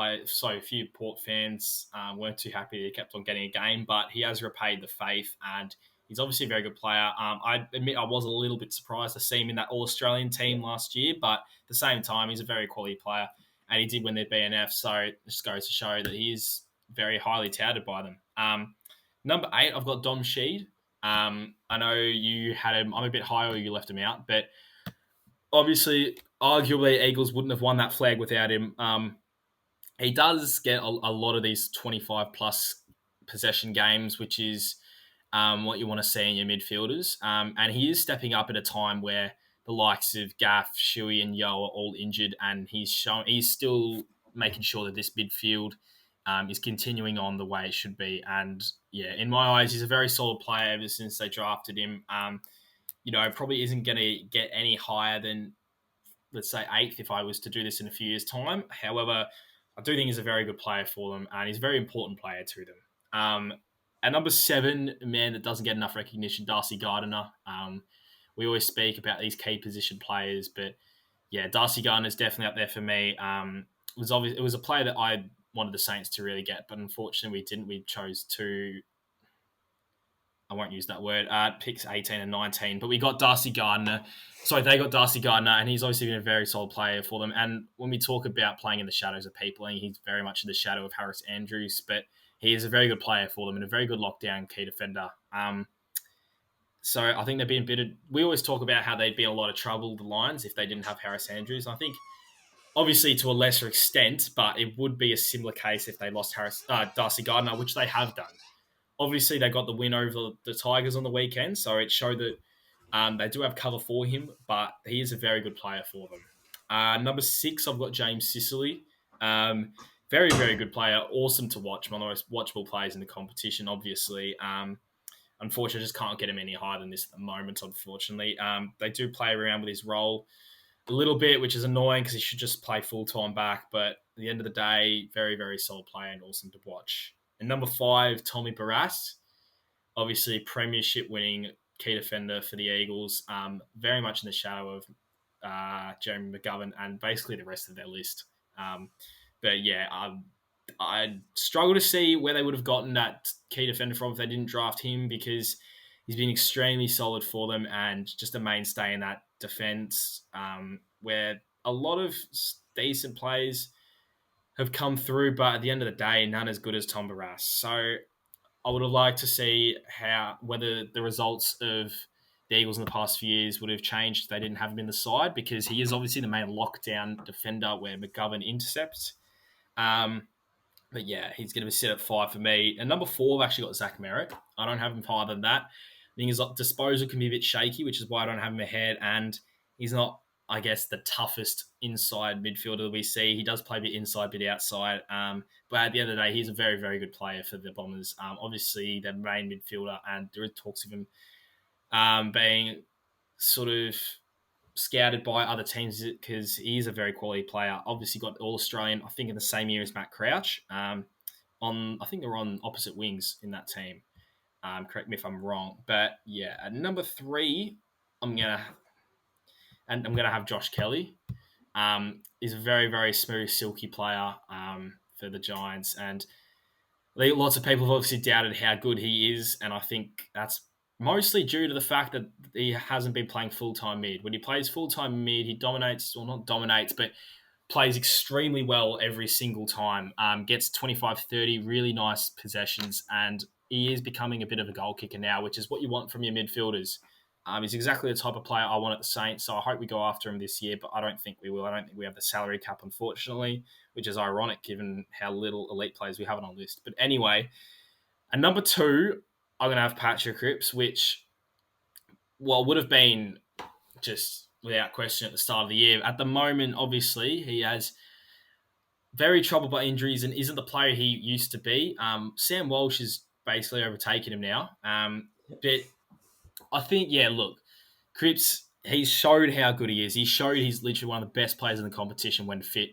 fans weren't too happy that he kept on getting a game, but he has repaid the faith, and he's obviously a very good player. I admit I was a little bit surprised to see him in that All-Australian team last year, but at the same time, he's a very quality player, and he did win their BNF, so it just goes to show that he is very highly touted by them. Number 8, I've got Dom Sheed. I know you had him. I'm a bit higher, or you left him out, but obviously, arguably, Eagles wouldn't have won that flag without him. He does get a lot of these 25-plus possession games, which is what you want to see in your midfielders. And he is stepping up at a time where the likes of Gaff, Shuey, and Yo are all injured, and he's still making sure that this midfield is continuing on the way it should be. And in my eyes, he's a very solid player ever since they drafted him. Probably isn't going to get any higher than, let's say, 8th if I was to do this in a few years' time. However, I do think he's a very good player for them, and he's a very important player to them. At number 7, a man that doesn't get enough recognition, Darcy Gardiner. We always speak about these key position players, but Darcy Gardiner is definitely up there for me. It was a player that I wanted the Saints to really get, but unfortunately we didn't. We chose to, I won't use that word, picks 18 and 19, but we got Darcy Gardiner. So they got Darcy Gardiner, and he's obviously been a very solid player for them. And when we talk about playing in the shadows of people, he's very much in the shadow of Harris Andrews, but he is a very good player for them and a very good lockdown key defender. So I think they've been a bit of, we always talk about how they'd be in a lot of trouble, the Lions, if they didn't have Harris Andrews. I think obviously to a lesser extent, but it would be a similar case if they lost Darcy Gardiner, which they have done. Obviously, they got the win over the Tigers on the weekend, so it showed that they do have cover for him, but he is a very good player for them. Number 6, I've got James Sicily. Very, very good player. Awesome to watch. One of the most watchable players in the competition, obviously. Unfortunately, I just can't get him any higher than this at the moment, unfortunately. They do play around with his role a little bit, which is annoying because he should just play full-time back. But at the end of the day, very, very solid player and awesome to watch. And number 5, Tommy Barrass. Obviously, premiership-winning key defender for the Eagles. Very much in the shadow of Jeremy McGovern and basically the rest of their list. But yeah, I struggle to see where they would have gotten that key defender from if they didn't draft him, because he's been extremely solid for them and just a mainstay in that defense, where a lot of decent players have come through, but at the end of the day, none as good as Tom Barrass. So I would have liked to see whether the results of the Eagles in the past few years would have changed if they didn't have him in the side, because he is obviously the main lockdown defender where McGovern intercepts. But yeah, he's going to sit at 5 for me. And number 4, I've actually got Zach Merritt. I don't have him higher than that. I think his disposal can be a bit shaky, which is why I don't have him ahead. And he's not, I guess, the toughest inside midfielder we see. He does play a bit inside, a bit outside. But at the end of the day, he's a very, very good player for the Bombers. Obviously, their main midfielder, and there are talks of him being sort of scouted by other teams because he is a very quality player. Obviously got All-Australian, I think in the same year as Matt Crouch. I think they were on opposite wings in that team. Correct me if I'm wrong. But yeah, at number 3, I'm gonna have Josh Kelly. He's a very, very smooth, silky player for the Giants, and lots of people have obviously doubted how good he is, and I think that's mostly due to the fact that he hasn't been playing full-time mid. When he plays full-time mid, he dominates, or not dominates, but plays extremely well every single time. Gets 25, 30 really nice possessions, and he is becoming a bit of a goal kicker now, which is what you want from your midfielders. He's exactly the type of player I want at the Saints, so I hope we go after him this year, but I don't think we will. I don't think we have the salary cap, unfortunately, which is ironic given how little elite players we have on our list. But anyway, and number 2, I'm going to have Patrick Cripps, which, would have been just without question at the start of the year. At the moment, obviously, he has very troubled by injuries and isn't the player he used to be. Sam Walsh is basically overtaken him now. But I think, look, Cripps, he's showed how good he is. He showed he's literally one of the best players in the competition when fit.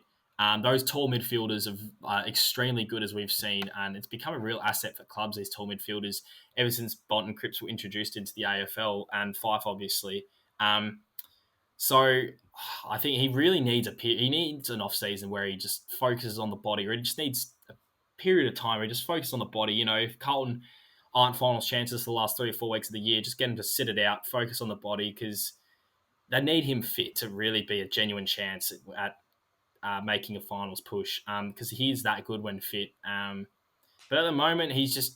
Those tall midfielders are extremely good, as we've seen, and it's become a real asset for clubs, these tall midfielders, ever since Bont and Cripps were introduced into the AFL, and Fife, obviously. So I think he really needs an off-season where he just focuses on the body, or he just needs a period of time where he just focuses on the body. You know, if Carlton aren't finals chances for the last 3 or 4 weeks of the year, just get him to sit it out, focus on the body, because they need him fit to really be a genuine chance at making a finals push, because he's that good when fit. But at the moment, he's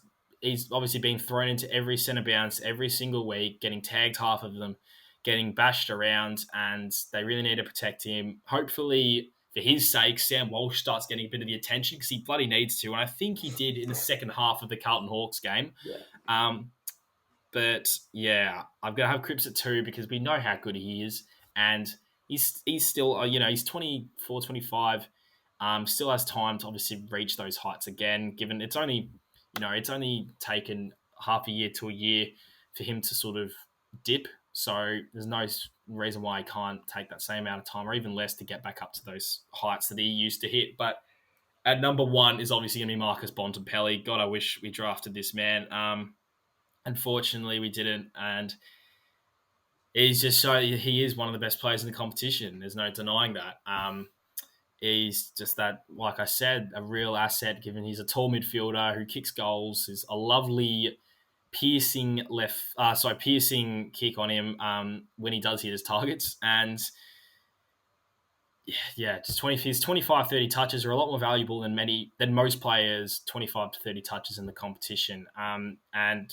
obviously being thrown into every centre bounce every single week, getting tagged half of them, getting bashed around, and they really need to protect him. Hopefully, for his sake, Sam Walsh starts getting a bit of the attention, because he bloody needs to, and I think he did in the second half of the Carlton Hawks game. Yeah. But yeah, I'm going to have Cripps at 2 because we know how good he is, and he's still, he's 24, 25, still has time to obviously reach those heights again, given it's only taken half a year to a year for him to sort of dip. So there's no reason why he can't take that same amount of time, or even less, to get back up to those heights that he used to hit. But at number 1 is obviously going to be Marcus Bontapelli. God, I wish we drafted this man. Unfortunately, we didn't, and he's just he is one of the best players in the competition. There's no denying that. He's just that, like I said, a real asset, given he's a tall midfielder who kicks goals. He's a lovely piercing kick on him when he does hit his targets. And just his 25, 30 touches are a lot more valuable than most players' 25 to 30 touches in the competition. And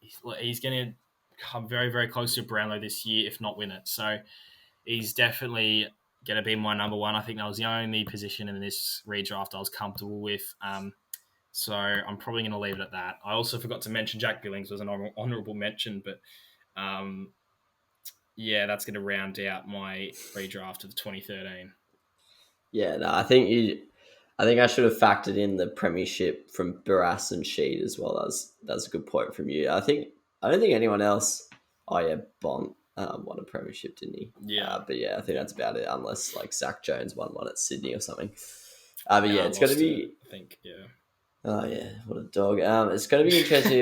he's going to come very, very close to Brownlow this year, if not win it. So he's definitely going to be my number one. I think that was the only position in this redraft I was comfortable with. So I'm probably going to leave it at that. I also forgot to mention Jack Billings was an honourable mention, but yeah, that's going to round out my redraft of 2013. Yeah, no, I think I should have factored in the premiership from Barrass and Sheed as well. That's a good point from you. I don't think anyone else. Oh yeah, Bont won a premiership, didn't he? Yeah. But yeah, I think that's about it. Unless like Zach Jones won one at Sydney or something. But yeah, Yeah, I it's going to lost it, be. I think, yeah. Oh yeah, what a dog. It's going to be interesting.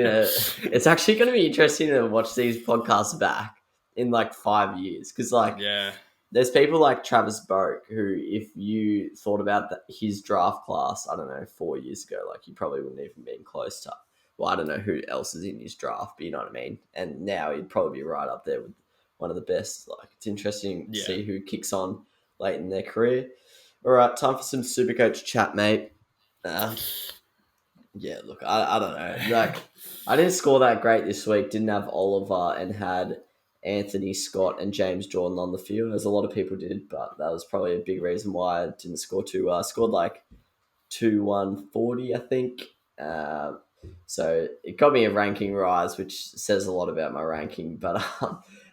It's actually going to be interesting to watch these podcasts back in like 5 years because like Yeah. there's people like Travis Boak who, if you thought about his draft class, I don't know, 4 years ago, like you probably wouldn't even been close to. Well, I don't know who else is in his draft, but you know what I mean. And now he'd probably be right up there with one of the best. Like it's interesting to Yeah. see who kicks on late in their career. All right, time for some Supercoach chat, mate. Yeah, look, I don't know. Like, I didn't score that great this week. Didn't have Oliver and had Anthony Scott and James Jordan on the field, as a lot of people did, but that was probably a big reason why I didn't score too well. I scored like 2-1-40, I think. So it got me a ranking rise, which says a lot about my ranking. But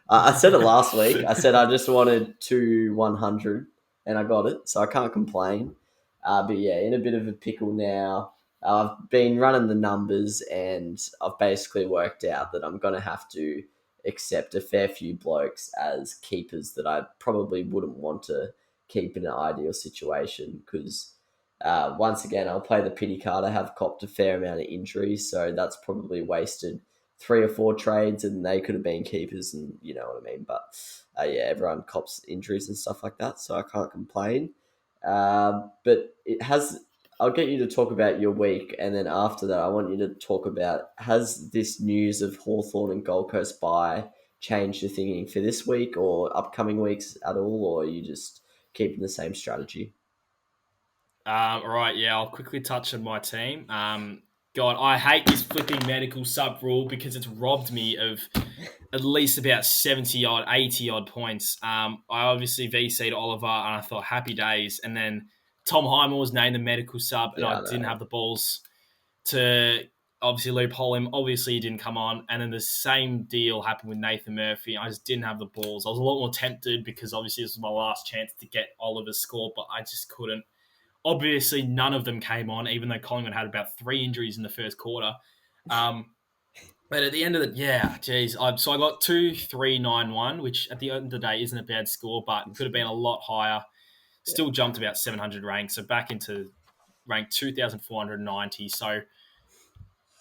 I said it last week. I said I just wanted 100, and I got it, so I can't complain. But yeah, in a bit of a pickle now. I've been running the numbers, and I've basically worked out that I'm going to have to accept a fair few blokes as keepers that I probably wouldn't want to keep in an ideal situation because once again, I'll play the pity card. I have copped a fair amount of injuries, so that's probably wasted 3 or 4 trades, and they could have been keepers, and you know what I mean. But yeah, everyone cops injuries and stuff like that, so I can't complain. But it has. I'll get you to talk about your week, and then after that, I want you to talk about, has this news of Hawthorn and Gold Coast bye changed your thinking for this week or upcoming weeks at all, or are you just keeping the same strategy? Right, yeah, I'll quickly touch on my team. God, I hate this flipping medical sub rule because it's robbed me of at least about 70 odd, 80 odd points. I obviously VC'd Oliver and I thought happy days. And then Tom Hyman was named the medical sub and Yeah, I I didn't know. have the balls to obviously loophole him. Obviously, he didn't come on. And then the same deal happened with Nathan Murphy. I just didn't have the balls. I was a lot more tempted because obviously this was my last chance to get Oliver's score, but I just couldn't. Obviously, none of them came on, even though Collingwood had about 3 injuries in the first quarter. But at the end of the so I got 2,391, which at the end of the day isn't a bad score, but could have been a lot higher. Yeah. Still jumped about 700 ranks, so back into rank 2,490. So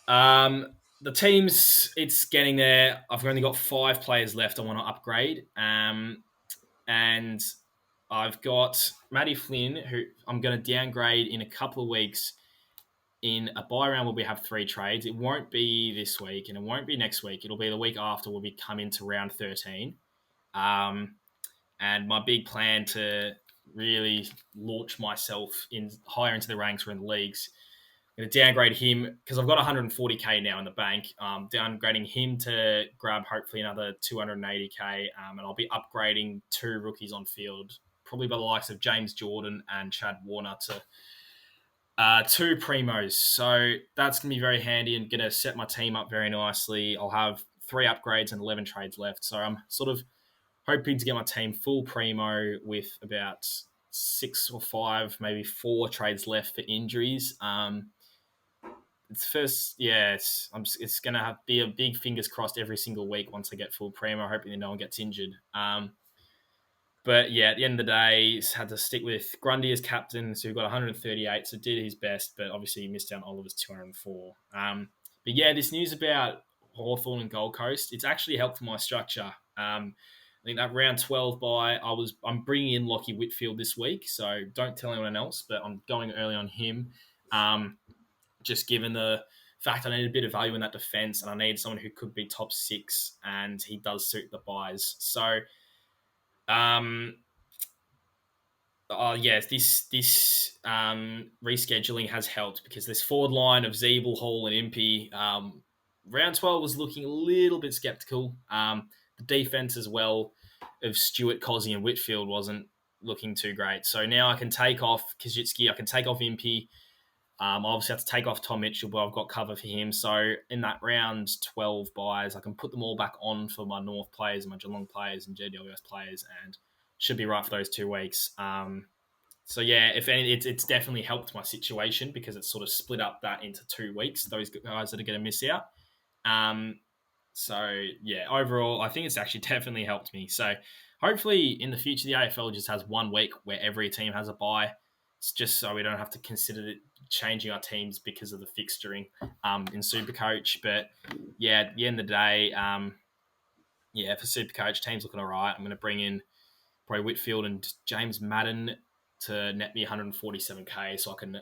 the teams, it's getting there. I've only got 5 players left I want to upgrade. And I've got Matty Flynn, who I'm going to downgrade in a couple of weeks in a buy round where we have 3 trades. It won't be this week and it won't be next week. It'll be the week after when we come into round 13. And my big plan to really launch myself in higher into the ranks or in the leagues, I'm going to downgrade him because I've got 140k now in the bank. Downgrading him to grab hopefully another 280k, and I'll be upgrading 2 rookies on field, probably by the likes of James Jordan and Chad Warner to 2 primos. So that's going to be very handy and going to set my team up very nicely. I'll have 3 upgrades and 11 trades left. So I'm sort of hoping to get my team full primo with about 6 or 5, maybe 4 trades left for injuries. It's first, yeah, it's going to be a big fingers crossed every single week once I get full primo, hoping that no one gets injured. But yeah, at the end of the day, had to stick with Grundy as captain, so he got 138, so did his best, but obviously he missed out on Oliver's 204. But yeah, this news about Hawthorn and Gold Coast, it's actually helped my structure. I think that round 12 bye, I'm bringing in Lockie Whitfield this week, so don't tell anyone else, but I'm going early on him. Just given the fact I need a bit of value in that defence and I need someone who could be top 6 and he does suit the buys. So, yes, this rescheduling has helped because this forward line of Zeeble, Hall, and Impey round 12 was looking a little bit sceptical. The defense as well of Stewart, Cozzy, and Whitfield wasn't looking too great. So now I can take off Kajitsky, I can take off Impey. I obviously have to take off Tom Mitchell, but I've got cover for him. So in that round 12 buys, I can put them all back on for my North players, my Geelong players, and GWS players, and should be right for those 2 weeks. So yeah, if any, it's definitely helped my situation because it's sort of split up that into 2 weeks. Those guys that are going to miss out. So yeah, overall, I think it's actually definitely helped me. So hopefully in the future, the AFL just has 1 week where every team has a bye. It's just so we don't have to consider changing our teams because of the fixturing in Supercoach. But yeah, at the end of the day, for Supercoach, team's looking all right. I'm going to bring in probably Whitfield and James Madden to net me 147k so I can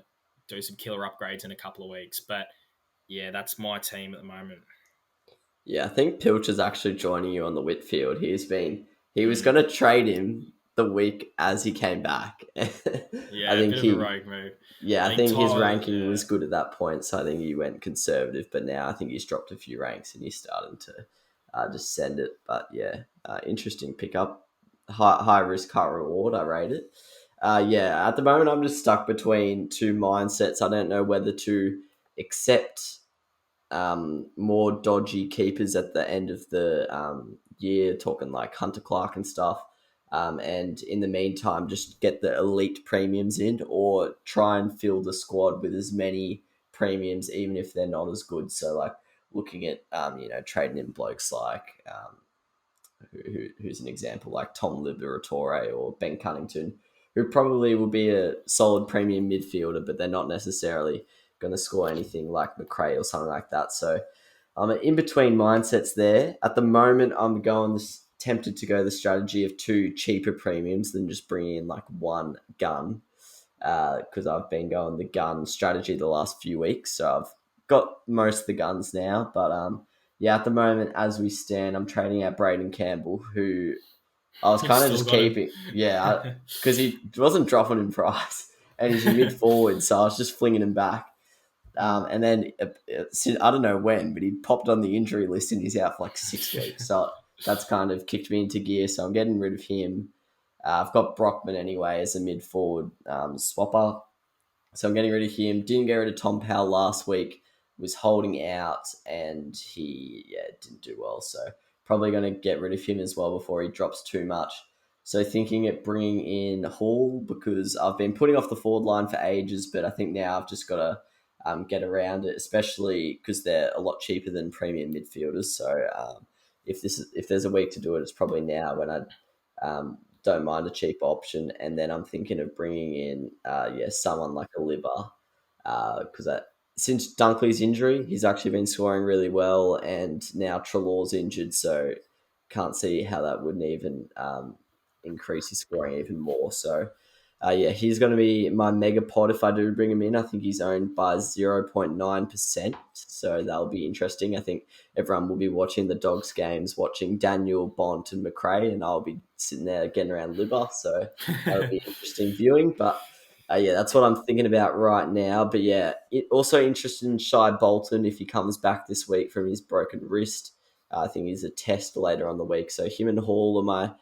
do some killer upgrades in a couple of weeks. But yeah, that's my team at the moment. Yeah, I think Pilcher's actually joining you on the Whitfield. He was going to trade him the week as he came back. Yeah, a bit of a rogue move. Yeah, I think his ranking was good at that point, so I think he went conservative. But now I think he's dropped a few ranks and he's starting to just send it. But yeah, interesting pickup. High risk, high reward. I rate it. At the moment I'm just stuck between 2 mindsets. I don't know whether to accept more dodgy keepers at the end of the year, talking like Hunter Clark and stuff. And in the meantime, just get the elite premiums in, or try and fill the squad with as many premiums, even if they're not as good. So, like looking at trading in blokes like who's an example, like Tom Liberatore or Ben Cunnington, who probably will be a solid premium midfielder, but they're not necessarily going to score anything like McRae or something like that. So I'm in between mindsets there. At the moment, I'm tempted to go the strategy of 2 cheaper premiums than just bringing in like 1 gun, because I've been going the gun strategy the last few weeks. So I've got most of the guns now, but at the moment, as we stand, I'm trading out Braden Campbell, who I was kind of just keeping. Yeah, because he wasn't dropping in price, and he's a mid forward, so I was just flinging him back. And then I don't know when, but he popped on the injury list and he's out for like 6 weeks. So that's kind of kicked me into gear. So I'm getting rid of him. I've got Brockman anyway as a mid forward swapper. So I'm getting rid of him. Didn't get rid of Tom Powell last week. Was holding out and he didn't do well. So probably going to get rid of him as well before he drops too much. So thinking of bringing in Hall, because I've been putting off the forward line for ages, but I think now I've just got to get around it, especially because they're a lot cheaper than premium midfielders. So if there's a week to do it, it's probably now, when I don't mind a cheap option. And then I'm thinking of bringing in someone like a Libba, because since Dunkley's injury, he's actually been scoring really well, and now Trelaw's injured, so can't see how that wouldn't even increase his scoring even more. So he's going to be my mega pod if I do bring him in. I think he's owned by 0.9%, so that'll be interesting. I think everyone will be watching the Dogs games, watching Daniel, Bont and McRae, and I'll be sitting there getting around Libba, so that'll be interesting viewing. But that's what I'm thinking about right now. But also interested in Shai Bolton if he comes back this week from his broken wrist. I think he's a test later on the week, so him and Hall are my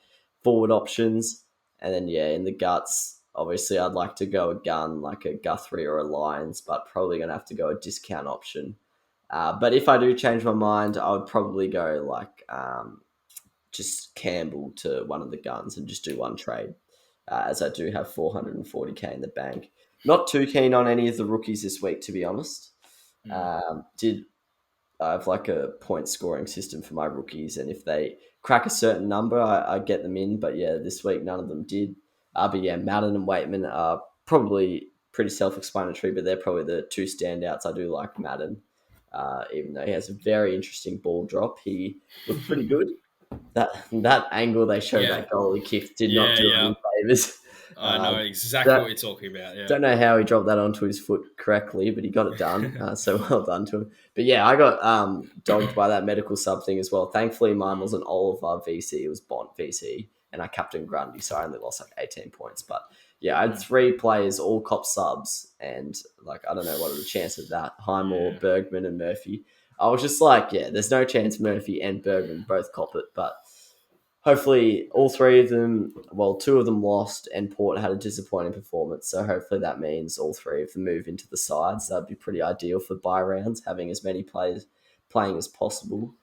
forward options. And then, in the guts, obviously I'd like to go a gun like a Guthrie or a Lions, but probably going to have to go a discount option. But if I do change my mind, I would probably go like just Campbell to one of the guns and just do one trade, as I do have 440k in the bank. Not too keen on any of the rookies this week, to be honest. I have like a point scoring system for my rookies, and if they crack a certain number, I get them in. But this week none of them did. Madden and Waitman are probably pretty self-explanatory, but they're probably the 2 standouts. I do like Madden, even though he has a very interesting ball drop. He looked pretty good. That angle they showed, that goal he kicked, did not do any favours. I know exactly what you're talking about. Yeah. Don't know how he dropped that onto his foot correctly, but he got it done. So well done to him. But I got dogged by that medical sub thing as well. Thankfully, mine wasn't Oliver VC; it was Bont VC, and I captained Grundy, so I only lost like 18 points. But I had 3 players, all cop subs, and I don't know what are the chances of that. Highmore, Bergman, and Murphy. I was just like, yeah, there's no chance Murphy and Bergman both cop it, but hopefully all three of them, well, two of them lost and Port had a disappointing performance. So hopefully that means all three of them move into the sides. That'd be pretty ideal for bye rounds, having as many players playing as possible.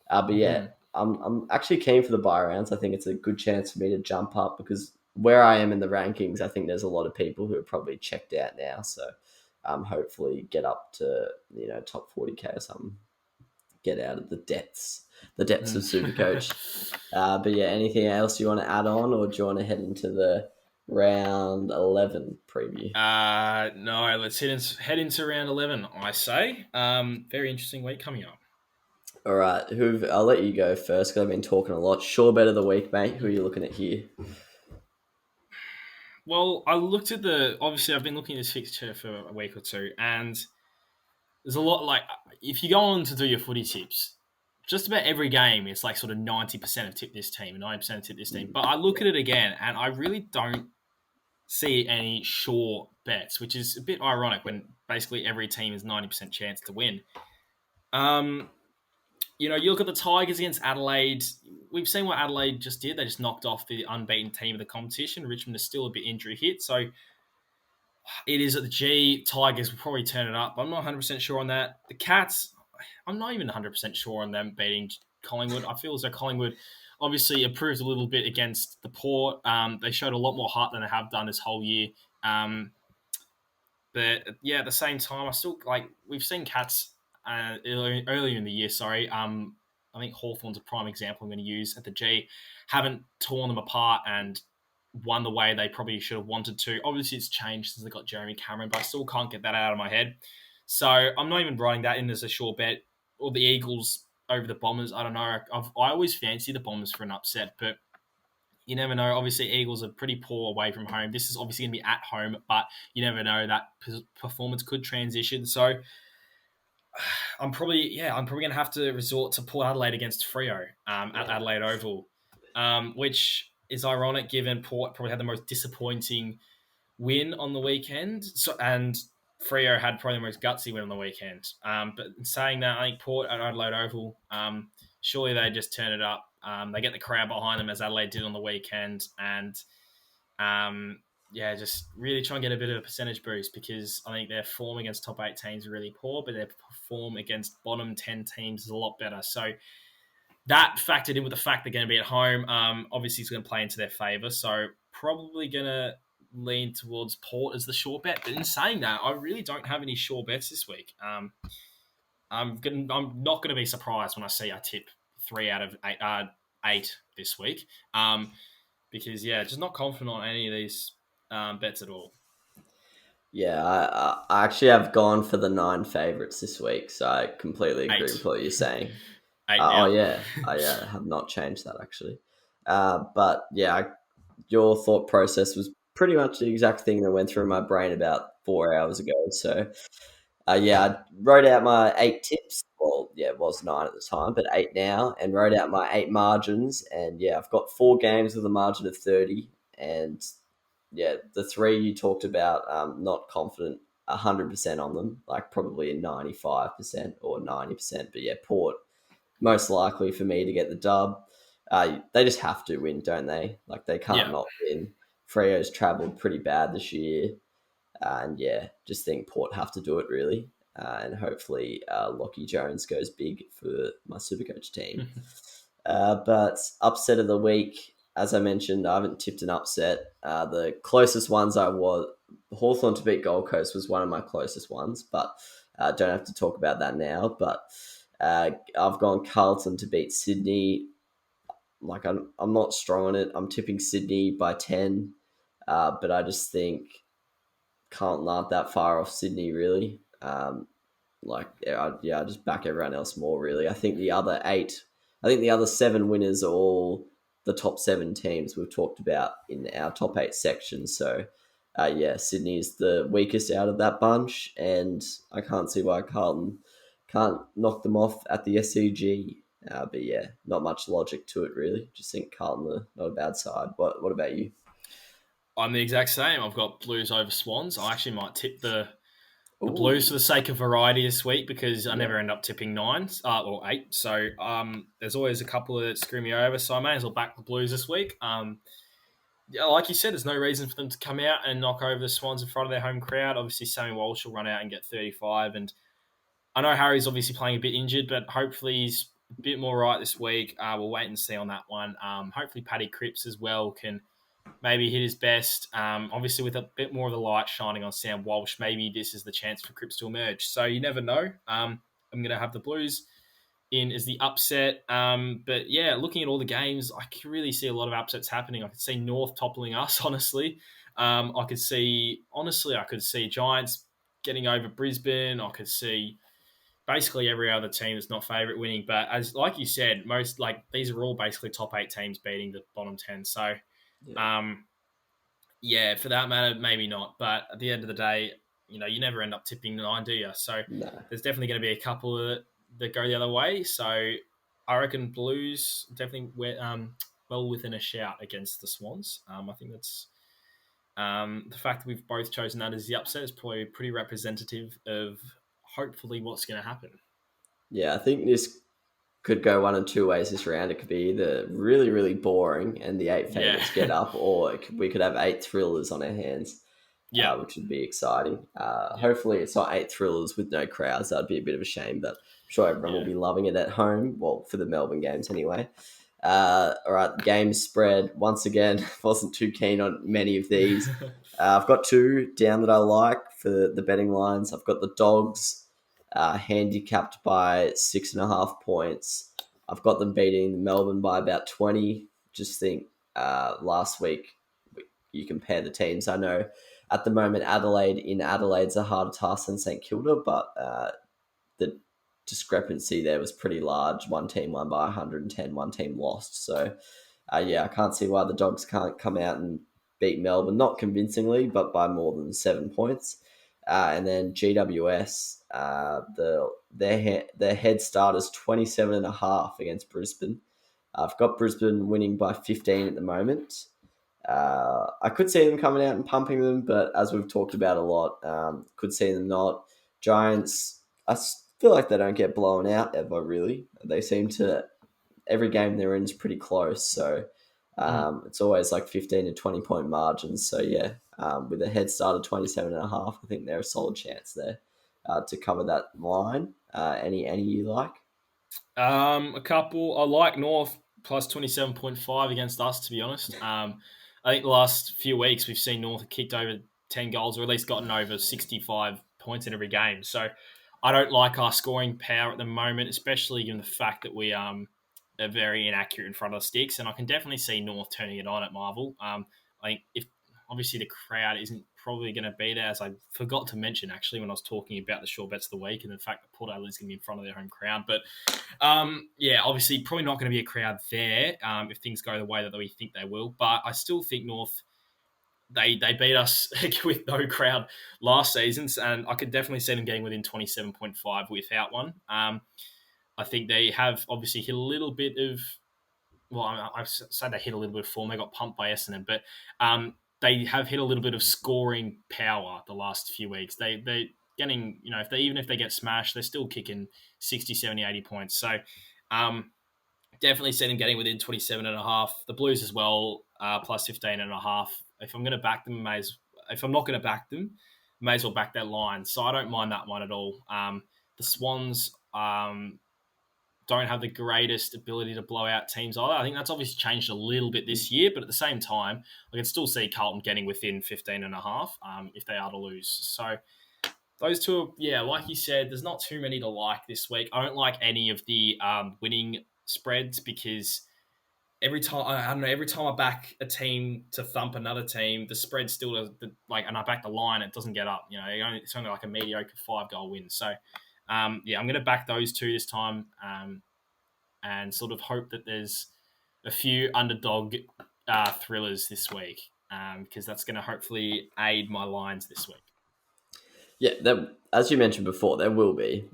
But yeah, Mm. I'm actually keen for the bye rounds. I think it's a good chance for me to jump up because where I am in the rankings, I think there's a lot of people who are probably checked out now. So hopefully get up to, top 40K or something. Get out of the depths of Supercoach. But yeah, anything else you want to add on, or do you want to head into the round 11 preview? No, let's head into round 11, I say. Very interesting week coming up. All right, I'll let you go first because I've been talking a lot. Sure, bet of the week, mate. Who are you looking at here? Well, obviously I've been looking at this fixture for a week or two, and there's a lot, like, if you go on to do your footy tips, just about every game, it's like sort of 90% of tip this team and 90% of tip this team. But I look at it again, and I really don't see any sure bets, which is a bit ironic when basically every team is 90% chance to win. You look at the Tigers against Adelaide. We've seen what Adelaide just did. They just knocked off the unbeaten team of the competition. Richmond is still a bit injury hit, so it is at the G. Tigers will probably turn it up. I'm not 100% sure on that. The Cats, I'm not even 100% sure on them beating Collingwood. I feel as though Collingwood obviously improved a little bit against the Port. They showed a lot more heart than they have done this whole year. But yeah, at the same time, I still we've seen Cats earlier in the year. Sorry, I think Hawthorn's a prime example I'm going to use at the G. Haven't torn them apart and won the way they probably should have wanted to. Obviously, it's changed since they got Jeremy Cameron, but I still can't get that out of my head. So I'm not even writing that in as a sure bet. Or the Eagles over the Bombers. I don't know. I always fancy the Bombers for an upset, but you never know. Obviously, Eagles are pretty poor away from home. This is obviously going to be at home, but you never know. That performance could transition. So I'm probably going to have to resort to Port Adelaide against Freo at Adelaide Oval, which is ironic given Port probably had the most disappointing win on the weekend. And Freo had probably the most gutsy win on the weekend. But in saying that, I think Port at Adelaide Oval, surely they just turn it up. They get the crowd behind them as Adelaide did on the weekend, and just really try and get a bit of a percentage boost because I think their form against top 8 teams are really poor, but their form against bottom 10 teams is a lot better. So that factored in with the fact they're going to be at home, obviously it's going to play into their favour. So probably going to lean towards Port as the short bet. But in saying that, I really don't have any sure bets this week. I'm not going to be surprised when I see I tip 3 out of 8 this week. Because just not confident on any of these bets at all. Yeah, I actually have gone for the 9 favourites this week, so I completely agree 8. with what you're saying. 8 now. I have not changed that actually. But yeah, your thought process was pretty much the exact thing that went through my brain about 4 hours ago. So I wrote out my 8 tips. Well, yeah, it was 9 at the time, but 8 now, and wrote out my 8 margins. And yeah, I've got 4 games with a margin of 30. And yeah, the 3 you talked about, not confident 100% on them, like probably a 95% or 90%. But yeah, Port, most likely for me to get the dub. They just have to win, don't they? Like they can't not win. Freo's travelled pretty bad this year. And yeah, just think Port have to do it really. And hopefully Lockie Jones goes big for my Supercoach team. But upset of the week, as I mentioned, I haven't tipped an upset. The closest ones Hawthorn to beat Gold Coast was one of my closest ones, but don't have to talk about that now. But I've gone Carlton to beat Sydney. Like I'm not strong on it. I'm tipping Sydney by 10, but I just think Carlton aren't that far off Sydney really. I just back everyone else more really. I think the other 7 winners are all the top 7 teams we've talked about in our top 8 section. So Sydney is the weakest out of that bunch, and I can't see why Carlton can't knock them off at the SCG. But yeah, not much logic to it really. Just think Carlton are not a bad side. What about you? I'm the exact same. I've got Blues over Swans. I actually might tip the the Ooh, Blues for the sake of variety this week because I yeah, never end up tipping 9 or 8. So there's always a couple that screw me over. So I may as well back the Blues this week. Yeah, like you said, there's no reason for them to come out and knock over the Swans in front of their home crowd. Obviously, Sammy Walsh will run out and get 35. And I know Harry's obviously playing a bit injured, but hopefully he's a bit more right this week. We'll wait and see on that one. Hopefully, Paddy Cripps as well can maybe hit his best. Obviously, with a bit more of the light shining on Sam Walsh, maybe this is the chance for Cripps to emerge. So you never know. I'm going to have the Blues in as the upset. But yeah, looking at all the games, I can really see a lot of upsets happening. I could see North toppling us, honestly. I could see Giants getting over Brisbane. I could see basically every other team that's not favourite winning. But as like you said, most like these are all basically top 8 teams beating the bottom 10. So yeah, um, yeah, for that matter, maybe not. But at the end of the day, you never end up tipping 9, do you? So no. there's definitely going to be a couple that go the other way. So I reckon Blues definitely well within a shout against the Swans. I think that's the fact that we've both chosen that as the upset is probably pretty representative of hopefully what's going to happen. Yeah, I think this could go one of two ways this round. It could be either really, really boring and the eight Yeah, favourites get up, or we could have eight thrillers on our hands, yeah, which would be exciting. yeah, Hopefully, it's not eight thrillers with no crowds. That'd be a bit of a shame, but I'm sure everyone will yeah. be loving it at home. Well, for the Melbourne games anyway. All right, game spread. Once again, wasn't too keen on many of these. I've got two down that I like for the betting lines. I've got the Dogs handicapped by 6.5 points. I've got them beating Melbourne by about 20. Just think last week you compare the teams. I know at the moment Adelaide's a harder task than St Kilda, but the discrepancy there was pretty large. One team won by 110, one team lost. So yeah, I can't see why the Dogs can't come out and beat Melbourne, not convincingly, but by more than 7 points. And then GWS, their head start is 27.5 against Brisbane. I've got Brisbane winning by 15 at the moment. I could see them coming out and pumping them, but as we've talked about a lot, could see them not. Giants, feel like they don't get blown out ever, really. They seem to, every game they're in is pretty close. So Mm. it's always like 15 to 20 point margins. So yeah, with a head start of 27.5, I think they're a solid chance there to cover that line. Any you like? A couple. I like North plus 27.5 against us, to be honest. I think the last few weeks we've seen North have kicked over 10 goals or at least gotten over 65 points in every game. So I don't like our scoring power at the moment, especially given the fact that we are very inaccurate in front of the sticks. And I can definitely see North turning it on at Marvel. I think if obviously the crowd isn't probably going to be there, as I forgot to mention actually when I was talking about the short bets of the week and the fact that Port Adelaide is going to be in front of their home crowd. But yeah, obviously, probably not going to be a crowd there if things go the way that we think they will. But I still think North they beat us with no crowd last season, and I could definitely see them getting within 27.5 without one. I think they have obviously hit a little bit of. Well, I've said they hit a little bit of form. They got pumped by Essendon, but they have hit a little bit of scoring power the last few weeks. They getting, even if they get smashed, they're still kicking 60, 70, 80 points. So definitely see them getting within 27.5. The Blues as well, plus 15.5. If I'm going to back them, if I'm not going to back them, may as well back that line. So I don't mind that one at all. The Swans don't have the greatest ability to blow out teams either. I think that's obviously changed a little bit this year, but at the same time, I can still see Carlton getting within 15.5 if they are to lose. So those two, yeah, like you said, there's not too many to like this week. I don't like any of the winning spreads because every time I back a team to thump another team, the spread still does and I back the line, it doesn't get up. It's only like a mediocre 5-goal win. So yeah, I'm going to back those two this time and sort of hope that there's a few underdog thrillers this week because that's going to hopefully aid my lines this week. Yeah, as you mentioned before, there will be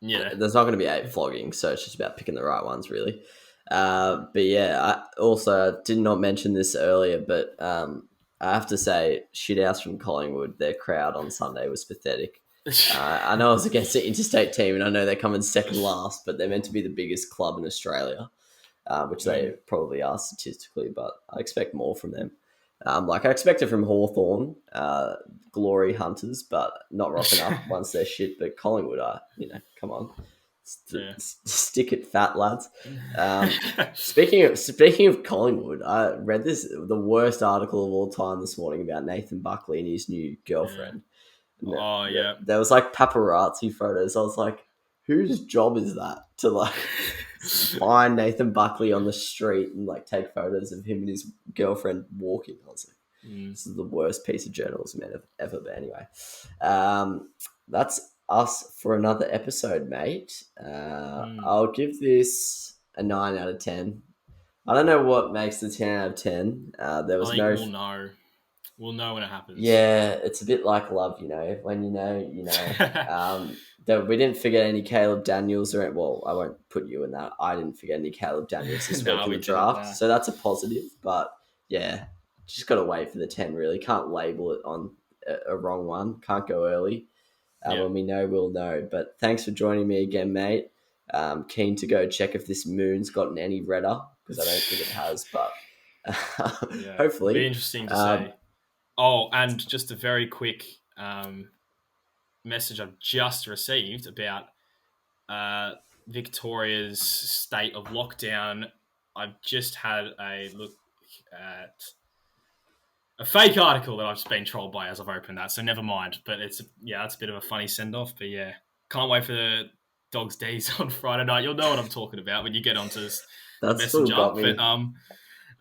Yeah. there's not going to be eight flogging, so it's just about picking the right ones, really. But yeah, I also did not mention this earlier, but I have to say, shithouse from Collingwood, their crowd on Sunday was pathetic. I know I was against the interstate team, and I know they're coming second last, but they're meant to be the biggest club in Australia, which they probably are statistically, but I expect more from them. I expect it from Hawthorn, Glory Hunters, but not rocking up once they're shit. But Collingwood are, come on, stick it, fat lads. Speaking of Collingwood, I read the worst article of all time this morning about Nathan Buckley and his new girlfriend. Yeah. There was paparazzi photos. I was like, whose job is that to find Nathan Buckley on the street and take photos of him and his girlfriend walking? I was like, this is the worst piece of journalism ever. But anyway, that's us for another episode, mate. I'll give this a 9 out of 10. I don't know what makes the 10 out of 10. There was no. We'll know. We'll know when it happens. Yeah, it's a bit like love, when you know, we didn't forget any Caleb Daniels I won't put you in that. I didn't forget any Caleb Daniels this week in the draft, so that's a positive. But yeah, just got to wait for the 10. Really, can't label it on a wrong one. Can't go early. When we know, we'll know. But thanks for joining me again, mate. Keen to go check if this moon's gotten any redder because I don't think it has, but hopefully, it'll be interesting to see. Oh, and just a very quick message I've just received about Victoria's state of lockdown. I've just had a look at a fake article that I've just been trolled by as I've opened that, so never mind. But it's a bit of a funny send-off. But yeah, can't wait for the Dogs D's on Friday night. You'll know what I'm talking about when you get onto this messenger.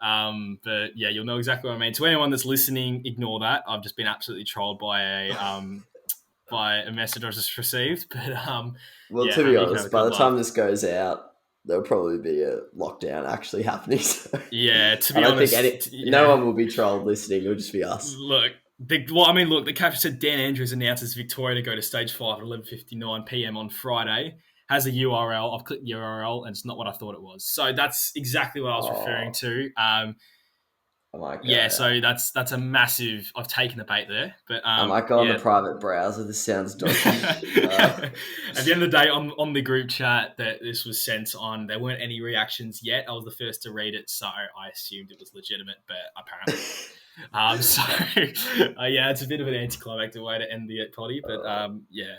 But yeah, you'll know exactly what I mean. To anyone that's listening, ignore that. I've just been absolutely trolled by a message I just received. But to be honest, by the time this goes out, there'll probably be a lockdown actually happening. So yeah, to be honest, no one will be trolled listening. It'll just be us. Look, the caption said Dan Andrews announces Victoria to go to stage 5 at 11:59 p.m. on Friday. Has a URL. I've clicked the URL and it's not what I thought it was. So that's exactly what I was referring to. I might go. Yeah, so that's a massive. I've taken the bait there, but I might go on the private browser. This sounds dodgy. At the end of the day, on the group chat that this was sent on, there weren't any reactions yet. I was the first to read it, so I assumed it was legitimate, but apparently. It's a bit of an anticlimactic way to end the potty, but yeah.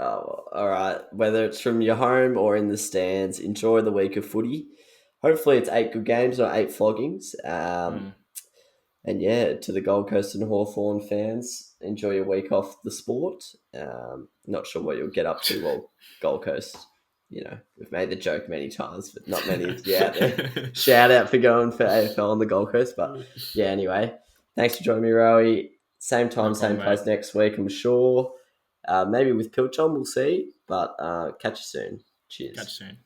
Oh, well, all right. Whether it's from your home or in the stands, enjoy the week of footy. Hopefully it's 8 good games, not 8 floggings. And yeah, to the Gold Coast and Hawthorn fans, enjoy your week off the sport. Not sure what you'll get up to. Well, Gold Coast, we've made the joke many times, but not many of you out there. Shout out for going for AFL on the Gold Coast. But yeah, anyway, thanks for joining me, Rowey. Same time, same place next week, I'm sure. Maybe with Pilchon, we'll see. But catch you soon. Cheers. Catch you soon.